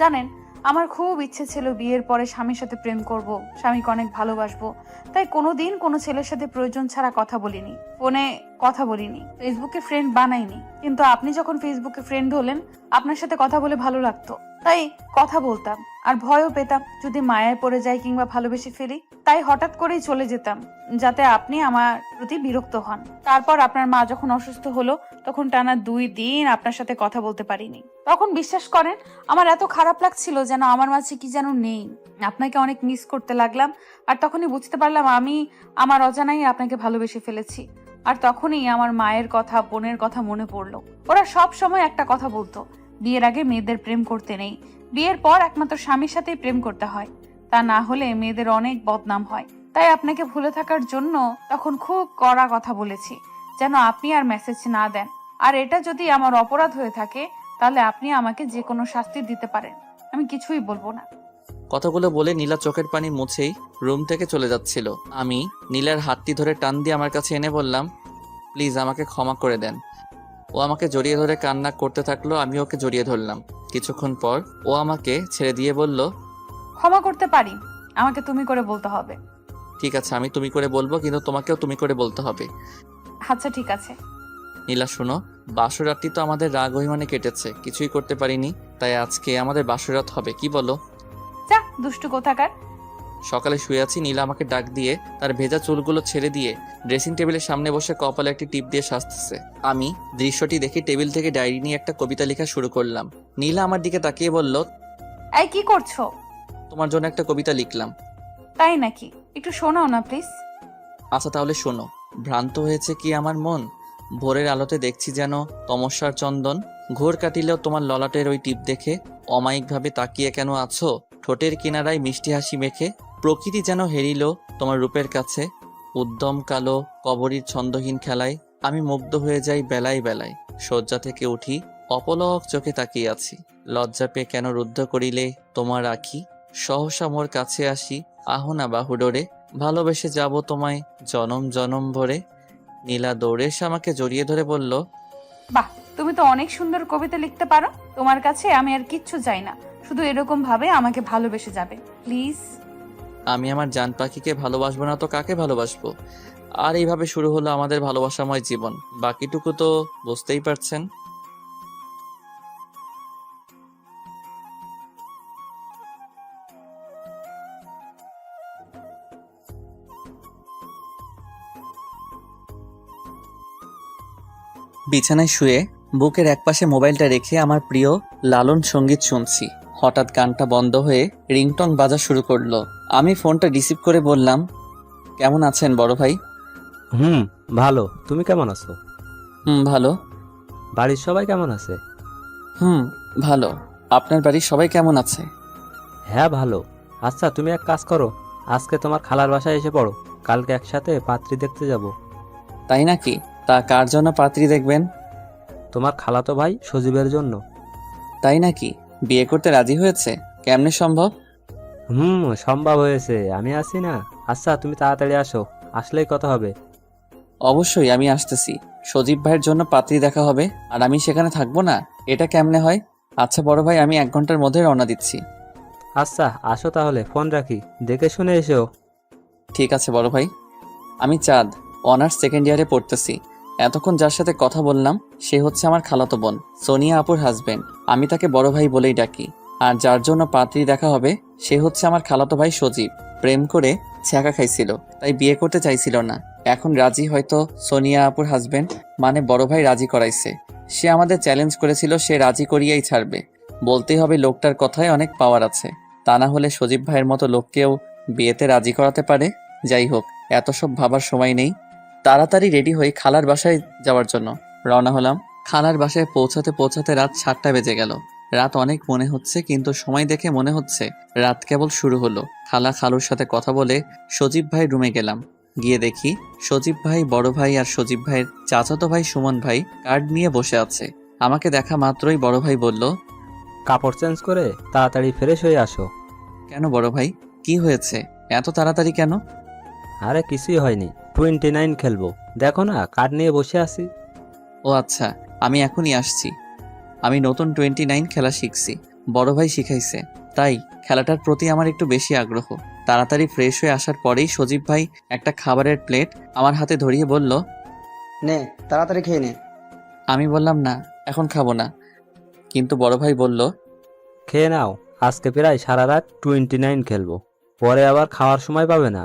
জানেন, আমার খুব ইচ্ছে ছিল বিয়ের পরে স্বামীর সাথে প্রেম করব, স্বামীকে অনেক ভালোবাসবো। তাই কোনোদিন কোনো ছেলের সাথে প্রয়োজন ছাড়া কথা বলিনি, ফোনে কথা বলিনি, ফেসবুকে ফ্রেন্ড বানাইনি। কিন্তু আপনি যখন ফেসবুকে ফ্রেন্ড হলেন, আপনার সাথে কথা বলে ভালো লাগতো, তাই কথা বলতাম। আর ভয়ও পেতাম যদি মায়ায় পড়ে যাই কিংবা ভালোবেসে ফেলি, তাই হঠাৎ করেই চলে যেতাম, যাতে আপনি আমার প্রতি বিরক্ত হন। তারপর আপনার মা যখন অসুস্থ হলো, তখন টানা 2 দিন আপনার সাথে কথা বলতে পারিনি। তখন বিশ্বাস করেন, আমার এত খারাপ লাগছিল, যেন আমার মাঝে কি যেন নেই। আপনাকে অনেক মিস করতে লাগলাম। আর তখনই বুঝতে পারলাম আমি আমার অজানাই আপনাকে ভালোবেসে ফেলেছি। আর তখনই আমার মায়ের কথা, বোনের কথা মনে পড়লো। ওরা সব সময় একটা কথা বলতো, বিয়ের আগে মেয়েদের প্রেম করতে নেই, বিয়ের পর একমাত্র স্বামীর সাথেই প্রেম করতে হয়, তা না হলে মেয়েদের অনেক বদনাম হয়। তাই আপনাকে ভুলে থাকার জন্য তখন খুব কড়া কথা বলেছি, যেন আপনি আর মেসেজ না দেন। আর এটা যদি আমার অপরাধ হয়ে থাকে, তাহলে আপনি আমাকে যে কোনো শাস্তি দিতে পারেন, আমি কিছুই বলবো না। কথাগুলো বলে নীলা চোখের পানি মুছেই রুম থেকে চলে যাচ্ছিল। আমি নীলার হাতটি ধরে টান দিয়ে আমার কাছে এনে বললাম, প্লিজ আমাকে ক্ষমা করে দেন। ও আমাকে জড়িয়ে ধরে কান্না করতে থাকলো, আমি ওকে জড়িয়ে ধরলাম। কিছুক্ষণ পর ও আমাকে ছেড়ে দিয়ে বলল, ক্ষমা করতে পারি, আমাকে তুমি করে বলতে হবে। ঠিক আছে আমি তুমি করে বলবো, কিন্তু তোমাকেও তুমি করে বলতে হবে। আচ্ছা ঠিক আছে। নীলা শোনো, বাসরাতটি তো আমাদের রাগ অভিমানে কেটেছে, কিছুই করতে পারিনি, তাই আজকে আমাদের বাসরাত হবে, কি বলো? যা দুষ্টু কোথাকার। সকালে শুয়ে আছি, নীলা আমাকে ডাক দিয়ে তার ভেজা চুলগুলো ছেড়ে দিয়ে ড্রেসিং টেবিলের সামনে বসে কপালে একটি টিপ দিয়ে সাজতেছে। আমি দৃশ্যটি দেখে টেবিল থেকে ডায়েরি নিয়ে একটা কবিতা লেখা শুরু করলাম। নীলা আমার দিকে তাকিয়ে বলল, এই কি করছো? তোমার জন্য একটা কবিতা লিখলাম। তাই নাকি? একটু শোনাও না প্লিজ। আচ্ছা তাহলে শোনো। ভ্রান্ত হয়েছে কি আমার মন, ভোরের আলোতে দেখছি যেন তমস্যার চন্দন, ঘোর কাটিলেও তোমার ললাটের ওই টিপ দেখে অমায়িকভাবে তাকিয়ে কেন আছো, ঠোঁটের কিনারায় মিষ্টি হাসি মেখে, প্রকৃতি যেন হেরিল তোমার রূপের কাছে, উদ্যম কালো কবরীর ছন্দহীন খেলায় আমি মুগ্ধ হয়ে যাই বেলায় বেলায়, শয্যা থেকে উঠি অপলক চোখে তাকিয়ে আছি, লজ্জা পেয়ে কেন রুদ্ধ করিলে তোমার আখি, সহসা মোর কাছে আসি আহনা বাহুডোরে, ভালোবেসে যাব তোমায় জনম জনম ভরে। নীলা দৌড়ে এসে আমাকে জড়িয়ে ধরে বলল, বাহ, তুমি তো অনেক সুন্দর কবিতা লিখতে পারো। তোমার কাছে আমি আর কিচ্ছু চাই না, শুধু এরকম ভাবে আমাকে ভালোবেসে যাবে প্লিজ। আমি আমার জান পাখিকে ভালোবাসবো না তো কাকে ভালোবাসবো? আর এইভাবে শুরু হলো আমাদের ভালোবাসাময় জীবন, বাকিটুকু তো বুঝতেই পারছেন। বিছানায় শুয়ে বুকের একপাশে মোবাইলটা রেখে আমার প্রিয় লালন সঙ্গীত শুনছি। হঠাৎ গানটা বন্ধ হয়ে রিংটং বাজা শুরু করলো। আমি ফোনটা রিসিভ করে বললাম, কেমন আছেন বড় ভাই? ভালো। তুমি কেমন আছো? ভালো। বাড়ির সবাই কেমন আছে? ভালো। আপনার বাড়ির সবাই কেমন আছে? হ্যাঁ ভালো। আচ্ছা তুমি এক কাজ করো, আজকে তোমার খালার বাসায় এসে পড়ো, কালকে একসাথে পাত্রী দেখতে যাব। তাই নাকি? তা কার জন্য পাত্রী দেখবেন? তোমার খালাতো ভাই সজীবের জন্য। তাই নাকি? বিয়ে করতে রাজি হয়েছে? কেমনে সম্ভব? সম্ভব হয়েছে, আমি আছি না। আচ্ছা তুমি তাড়াতাড়ি আসো, আসলেই কথা হবে। অবশ্যই আমি আসতেছি। সজীব ভাইয়ের জন্য পাত্রী দেখা হবে আর আমি সেখানে থাকবো না? এটা কেমনে হয়? আচ্ছা বড় ভাই, আমি 1 ঘন্টার মধ্যে রওনা দিচ্ছি। আচ্ছা আসো তাহলে, ফোন রাখি, দেখে শুনে এসো। ঠিক আছে বড় ভাই। আমি চাঁদ, অনার্স 2nd ইয়ারে পড়তেছি। এতক্ষণ যার সাথে কথা বললাম সে হচ্ছে আমার খালাতো বোন, সোনিয়া আপুর হাজবেন্ড। আমি তাকে বড় ভাই বলেই ডাকি। আর যার জন্য পাত্রী দেখা হবে সে হচ্ছে আমার খালাতো ভাই সজীব। প্রেম করে ছ্যাঁকা খাইছিল, তাই বিয়ে করতে চাইছিল না। এখন রাজি, হয়তো সোনিয়া আপুর হাজবেন্ড মানে বড় ভাই রাজি করাইছে। সে আমাদের চ্যালেঞ্জ করেছিল, সে রাজি করিয়াই ছাড়বে। বলতেই হবে লোকটার কথায় অনেক পাওয়ার আছে, তা না হলে সজীব ভাইয়ের মতো লোককেও বিয়েতে রাজি করাতে পারে। যাই হোক, এত সব ভাবার সময় নেই। তাড়াতাড়ি রেডি হয়ে খালার বাসায় যাওয়ার জন্য রওনা হলাম। খালার বাসায় পৌঁছাতে পৌঁছাতে রাত 7টা বেজে গেল। রাত অনেক মনে হচ্ছে, কিন্তু সময় দেখে মনে হচ্ছে রাত কেবল শুরু হলো। খালা খালুর সাথে কথা বলে সজীব ভাই রুমে গেলাম। গিয়ে দেখি সজীব ভাই, বড় ভাই আর সজীব ভাইয়ের চাচাতো ভাই সুমন ভাই কার্ড নিয়ে বসে আছে। আমাকে দেখা মাত্রই বড় ভাই বলল, কাপড় চেঞ্জ করে তাড়াতাড়ি ফ্রেশ হয়ে আসো। কেন বড় ভাই, কি হয়েছে? এত তাড়াতাড়ি কেন? আরে কিছুই হয়নি, 29 খেলবো, দেখো না কার্ড নিয়ে বসে আছি। ও আচ্ছা, আমি এখনই আসছি। আমি নতুন 29 খেলা শিখছি, বড় ভাই শিখাইছে, তাই খেলাটার প্রতি আমার একটু বেশি আগ্রহ। তাড়াতাড়ি ফ্রেশ হয়ে আসার পরেই সজীব ভাই একটা খাবারের প্লেট আমার হাতে ধরিয়ে বলল, নে তাড়াতাড়ি খেয়ে নে। আমি বললাম না, এখন খাবো না। কিন্তু বড় ভাই বলল, খেয়ে নাও, আজকে প্রায় সারা রাত 29 খেলবো, পরে আবার খাওয়ার সময় পাবে না।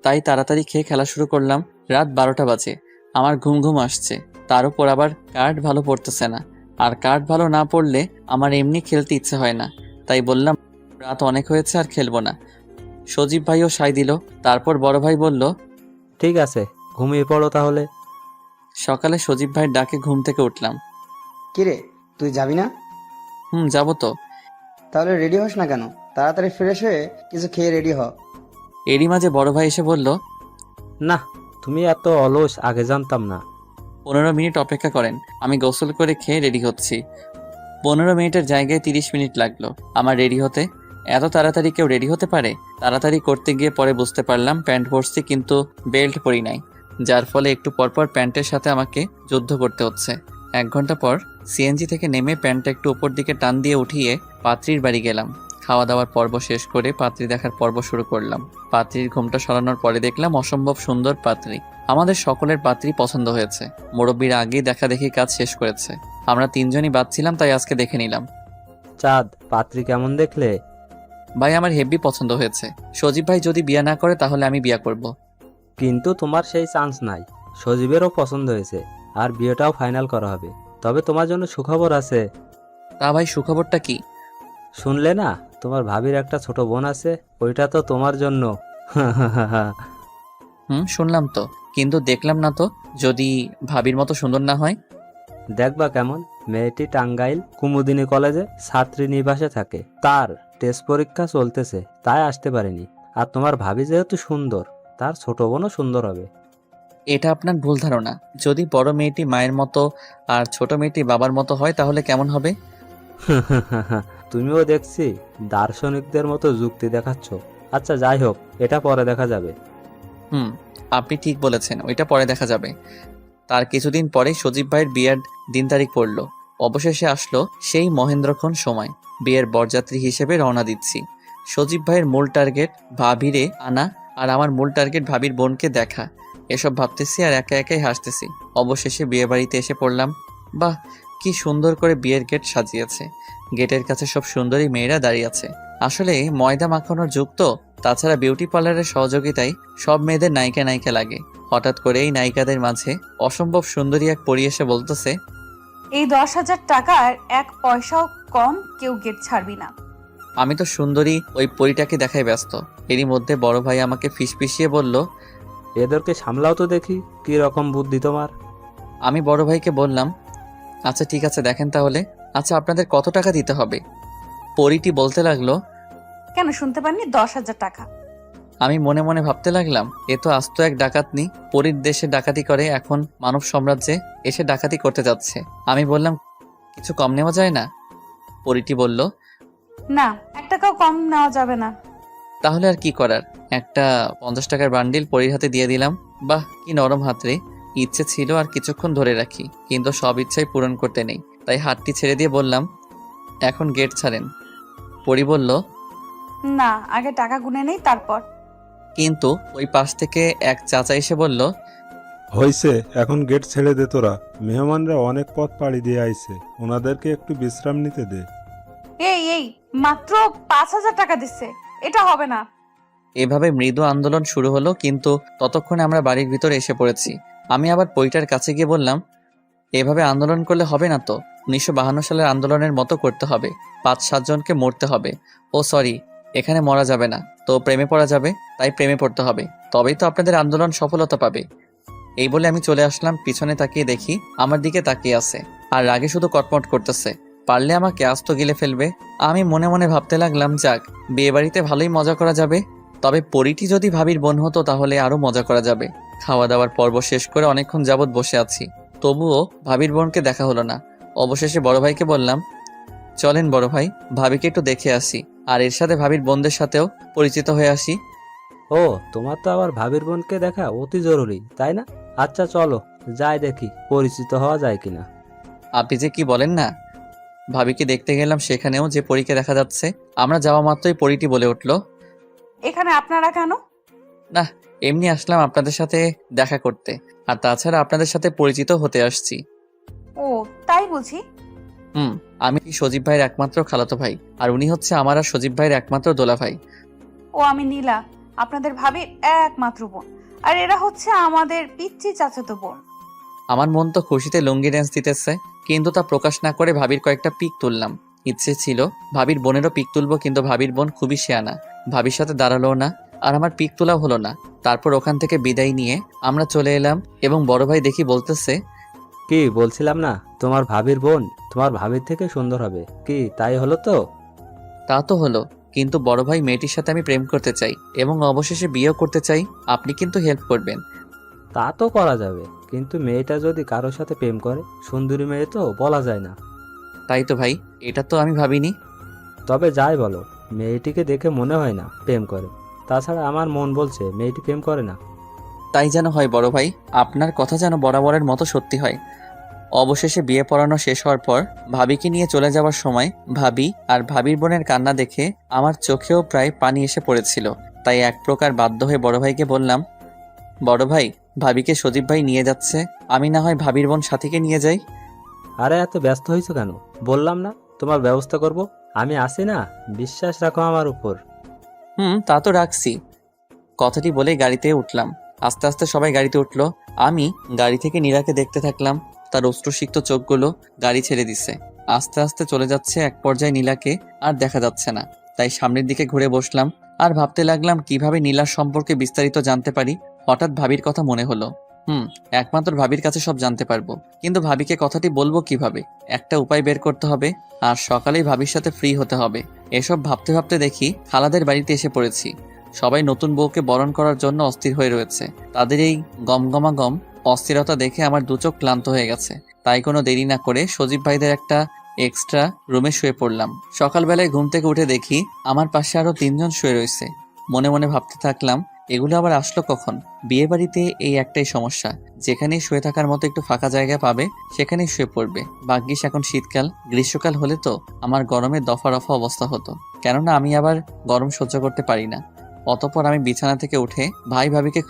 তাই তাড়াতাড়ি খেয়ে খেলা শুরু করলাম। রাত 12টা বাজে, আমার ঘুম ঘুম আসছে, তার উপর আবার কার্ড ভালো পড়তেছে না। আর কার্ড ভালো না পড়লে আমার এমনি খেলতে ইচ্ছে হয় না, তাই বললাম রাত অনেক হয়েছে আর খেলবো না। সজীব ভাইও সায় দিল। তারপর বড় ভাই বলল, ঠিক আছে, ঘুমিয়ে পড়ো তাহলে। সকালে সজীব ভাইয়ের ডাকে ঘুম থেকে উঠলাম। কিরে, তুই যাবি না? যাবো তো। তাহলে রেডি হস না কেন? তাড়াতাড়ি ফ্রেশ হয়ে কিছু খেয়ে রেডি হ। এরই মাঝে বড় ভাই এসে বলল, না, তুমি এত অলস, আগে জানতাম না। 15 মিনিট অপেক্ষা করেন, আমি গোসল করে খেয়ে রেডি হচ্ছি। 15 মিনিটের জায়গায় 30 মিনিট লাগলো আমার রেডি হতে। এত তাড়াতাড়ি কেউ রেডি হতে পারে? তাড়াতাড়ি করতে গিয়ে পরে বুঝতে পারলাম প্যান্ট পরছি কিন্তু বেল্ট পরি নাই। যার ফলে একটু পরপর প্যান্টের সাথে আমাকে যুদ্ধ করতে হচ্ছে। 1 ঘন্টা পর সিএনজি থেকে নেমে প্যান্টটা একটু উপর দিকে টান দিয়ে উঠিয়ে পাত্রীর বাড়ি গেলাম। খাওয়া দাওয়ার পর্ব শেষ করে পাত্রী দেখার পর্ব শুরু করলাম। পাত্রীর ঘুমটা সরানোর পরে দেখলাম অসম্ভব সুন্দর পাত্রী। আমাদের সকলের পাত্রী পছন্দ হয়েছে। মুরব্বীরা আগেই দেখা দেখি কাজ শেষ করেছে। আমরা 3 জনই বাদ ছিলাম, তাই আজকে দেখে নিলাম। চাঁদ, পাত্রী কেমন দেখলে? ভাই আমার হেব্বি পছন্দ হয়েছে। সজীব ভাই যদি বিয়ে না করে তাহলে আমি বিয়ে করব। কিন্তু তোমার সেই চান্স নাই। সজীবেরও পছন্দ হয়েছে, আর বিয়েটাও ফাইনাল করা হবে। তবে তোমার জন্য সুখবর আছে। তা ভাই সুখবরটা কি? শুনলে না, তোমার ভাবির একটা ছোট বোন আছে, ওইটা তো তোমার জন্য। শুনলাম তো, কিন্তু দেখলাম না তো। যদি ভাবির মতো সুন্দর না হয়? দেখবা কেমন। মেয়েটি টাঙ্গাইল কুমুদিনী কলেজে ছাত্রী নিবাসে থাকে। তার টেস্ট পরীক্ষা চলতেছে, তাই আসতে পারেনি। আর তোমার ভাবি যেহেতু সুন্দর, তার ছোট বোনও সুন্দর হবে। এটা আপনার ভুল ধারণা। যদি বড় মেয়েটি মায়ের মতো আর ছোট মেয়েটি বাবার মতো হয় তাহলে কেমন হবে? তুমিও দেখছি দার্শনিকদের মতো যুক্তি দেখাচ্ছ। আচ্ছা যাই হোক, এটা পরে দেখা যাবে। আপনি ঠিক বলেছেন, ওইটা পরে দেখা যাবে। তার কিছুদিন পরেই সজীব ভাইয়ের বিয়ের দিন তারিখ পড়লো। অবশেষে আসলো সেই মহেন্দ্রক্ষণ সময়। বিয়ের বরযাত্রী হিসেবে রওনা দিচ্ছি। সজীব ভাইয়ের মূল টার্গেট ভাবিরে আনা, আর আমার মূল টার্গেট ভাবির বোনকে দেখা। এসব ভাবতেছি আর একা একাই হাসতেছি। অবশেষে বিয়ে বাড়িতে এসে পড়লাম। বাহ, কি সুন্দর করে বিয়ের গেট সাজিয়েছে। গেটের কাছে সব সুন্দরী মেয়েরা দাঁড়িয়ে আছে। আসলে ময়দা মাখানোর যুগ তো, তাছাড়া বিউটি পার্লারের সহযোগিতায় সব মেয়েদের নায়িকা নায়িকা লাগে। হঠাৎ করে এই নায়িকাদের মাঝে অসম্ভব সুন্দরী এক পরী এসে বলতেছে, এই 10,000 টাকার 1 পয়সাও কম কেউ গেট ছাড়বি না। আমি তো সুন্দরী ওই পরীটাকে দেখায় ব্যস্ত। এরই মধ্যে বড় ভাই আমাকে ফিসফিসিয়ে বলল, এদেরকে সামলাও তো দেখি, কি রকম বুদ্ধি তোমার। আমি বড় ভাইকে বললাম, আচ্ছা ঠিক আছে দেখেন তাহলে। আচ্ছা আপনাদের কত টাকা দিতে হবে? পরীটি বলতে লাগলো, কেন শুনতে পাননি? 10,000 টাকা। আমি মনে মনে ভাবতে লাগলাম, এ তো আস্ত এক ডাকাতনি। পরীর দেশে ডাকাতি করে, এখন মানব সাম্রাজ্যে এসে ডাকাতি করতে যাচ্ছে। আমি বললাম, কিছু কম নেওয়া যায় না? পরীটি বলল, না, 1 টাকাও কম নেওয়া যাবে না। তাহলে আর কি করার, একটা 50 টাকার বান্ডিল পরীর হাতে দিয়ে দিলাম। বাহ, কি নরম হাত রে। ইচ্ছে ছিল আর কিছুক্ষণ ধরে রাখি, কিন্তু সব ইচ্ছাই পূরণ করতে নেই। তাই হাতটি ছেড়ে দিয়ে বললাম, এখন গেট ছাড়েন। পরী বলল, না, আগে টাকা গুনে নেই তারপর। কিন্তু ওই পাশ থেকে এক চাচা এসে বলল, হইছে, এখন গেট ছেড়ে দে তোরা। মেহমানরা অনেক পথ পাড়ি দিয়ে আইছে, ওনাদেরকে একটু বিশ্রাম নিতে দে। এই মাত্র 5,000 টাকা দিচ্ছে, এটা হবে না। এভাবে মৃদু আন্দোলন শুরু হলো, কিন্তু ততক্ষণে আমরা বাড়ির ভিতরে এসে পড়েছি। আমি আবার পরীটার কাছে গিয়ে বললাম, এভাবে আন্দোলন করলে হবে না তো। 1952 সালের আন্দোলনের মতো করতে হবে। 5-7 জনকে মরতে হবে। ও সরি, এখানে মরা যাবে না, তো প্রেমে পড়া যাবে। তাই প্রেমে পড়তে হবে, তবেই তো আপনাদের আন্দোলন সফলতা পাবে। এই বলে আমি চলে আসলাম। পিছনে তাকিয়ে দেখি আমার দিকে তাকিয়ে আছে, আর রাগে শুধু কটমট করতেছে। পারলে আমাকে আস্ত গিলে ফেলবে। আমি মনে মনে ভাবতে লাগলাম, যাক, বিয়ে বাড়িতে ভালোই মজা করা যাবে। তবে পরীটি যদি ভাবির বোন হতো তাহলে আরো মজা করা যাবে। খাওয়া দাওয়ার পর্ব শেষ করে অনেকক্ষণ যাবৎ বসে আছি, তবুও ভাবির বোনকে দেখা হলো না। অবশেষে বড় ভাইকে বললাম, চলেন বড় ভাই, ভাবিকে একটু দেখে আসি, আর এর সাথে ভাবির বোনদের সাথেও পরিচিত হয়ে আসি। ও, তোমার তো আবার ভাবির বোনকে দেখা অতি জরুরি, তাই না? আচ্ছা চলো, যাই দেখি পরিচিত হওয়া যায় কিনা। আপনি যে কি বলেন না। ভাবিকে দেখতে গেলাম, সেখানেও যে পরীকে দেখা যাচ্ছে। আমরা যাওয়া মাত্রই পরীটি বলে উঠল, এখানে আপনারা কেন? না, এমনি আসলাম আপনাদের সাথে দেখা করতে, আর তাছাড়া আপনাদের সাথে পরিচিত হতে আসছি। ও, তাই বুঝি। আমি সজীব ভাইয়ের একমাত্র খালাতো ভাই, আর উনি হচ্ছে আমার আর সজীব ভাইয়ের একমাত্র দোলা ভাই। ও, আমি নীলা, আপনাদের ভাবির একমাত্র বোন। আর এরা হচ্ছে আমাদের পিচ্চি চাচাতো বোন। আমার মন তো খুশিতে লুঙ্গি ড্যান্স দিতেছে, কিন্তু তা প্রকাশ না করে ভাবির কয়েকটা পিক তুললাম। ইচ্ছে ছিল ভাবির বোনেরও পিক তুলবো, কিন্তু ভাবির বোন খুবই শেয়ানা, ভাবির সাথে দাঁড়ালো না, আর আমার পিক তোলাও হলো না। তারপর ওখান থেকে বিদায় নিয়ে আমরা চলে এলাম, এবং বড় ভাই দেখি বলতেছে, কি বলছিলাম না, তোমার ভাবির বোন তোমার ভাবির থেকে সুন্দর হবে। কি তাই হলো তো? তা তো হলো, কিন্তু বড় ভাই মেয়েটির সাথে আমি প্রেম করতে চাই, এবং অবশেষে বিয়েও করতে চাই। আপনি কিন্তু হেল্প করবেন। তা তো করা যাবে, কিন্তু মেয়েটা যদি কারোর সাথে প্রেম করে, সুন্দরী মেয়ে তো বলা যায় না। তাই তো ভাই, এটা তো আমি ভাবিনি। তবে যাই বলো, মেয়েটিকে দেখে মনে হয় না প্রেম করে। তাছাড়া আমার মন বলছে মেয়েটি প্রেম করে না। তাই যেন হয় বড় ভাই, আপনার কথা যেন বরাবরের মতো সত্যি হয়। অবশেষে বিয়ে পড়ানো শেষ হওয়ার পর ভাবিকে নিয়ে চলে যাওয়ার সময় ভাবি আর ভাবির বোনের কান্না দেখে আমার চোখেও প্রায় পানি এসে পড়েছিল। তাই এক প্রকার বাধ্য হয়ে বড় ভাইকে বললাম, বড় ভাই, ভাবিকে সজীব ভাই নিয়ে যাচ্ছে, আমি না হয় ভাবির বোন সাথীকে নিয়ে যাই। আরে এত ব্যস্ত হয়েছো কেন? বললাম না তোমার ব্যবস্থা করব। আমি আছি না, বিশ্বাস রাখো আমার উপর। তা তো রাখছি। কথাটি বলেই গাড়িতে উঠলাম। আস্তে আস্তে সবাই গাড়িতে উঠলো। আমি গাড়ি থেকে নীরাকে দেখতে থাকলাম। তার অশ্রুসিক্ত চোখগুলো গাড়ি ছেড়ে দিছে। আস্তে আস্তে চলে যাচ্ছে। এক পর্যায়ে নীলাকে আর দেখা যাচ্ছে না। তাই সামনের দিকে ঘুরে বসলাম আর ভাবতে লাগলাম কিভাবে নীলার সম্পর্কে বিস্তারিত জানতে পারি। হঠাৎ ভাবির কথা মনে হলো। একমাত্র ভাবির কাছে সব জানতে পারবো, কিন্তু ভাবিকে কথাটি বলবো কিভাবে? একটা উপায় বের করতে হবে। আর সকালেই ভাবির সাথে ফ্রি হতে হবে। এসব ভাবতে ভাবতে দেখি খালাদের বাড়িতে এসে পড়েছি। সবাই নতুন বউকে বরণ করার জন্য অস্থির হয়ে রয়েছে। তাদের এই গমগমাগম অস্থিরতা দেখে আমার দু চোখ ক্লান্ত হয়ে গেছে। তাই কোনো দেরি না করে সজীব ভাইদের একটা এক্সট্রা রুমে শুয়ে পড়লাম। সকালবেলায় ঘুম থেকে উঠে দেখি আমার পাশে আরো 3 জন শুয়ে রয়েছে। মনে মনে ভাবতে থাকলাম, এগুলো আবার আসলো কখন? বিয়ে বাড়িতে এই একটাই সমস্যা, যেখানেই শুয়ে থাকার মতো একটু ফাঁকা জায়গা পাবে সেখানেই শুয়ে পড়বে। ভাগ্যিস এখন শীতকাল, গ্রীষ্মকাল হলে তো আমার গরমে দফা রফা অবস্থা হতো, কেননা আমি আবার গরম সহ্য করতে পারি না। অতঃপর আমি বিছানা থেকে উঠে ভাই ভাবিকে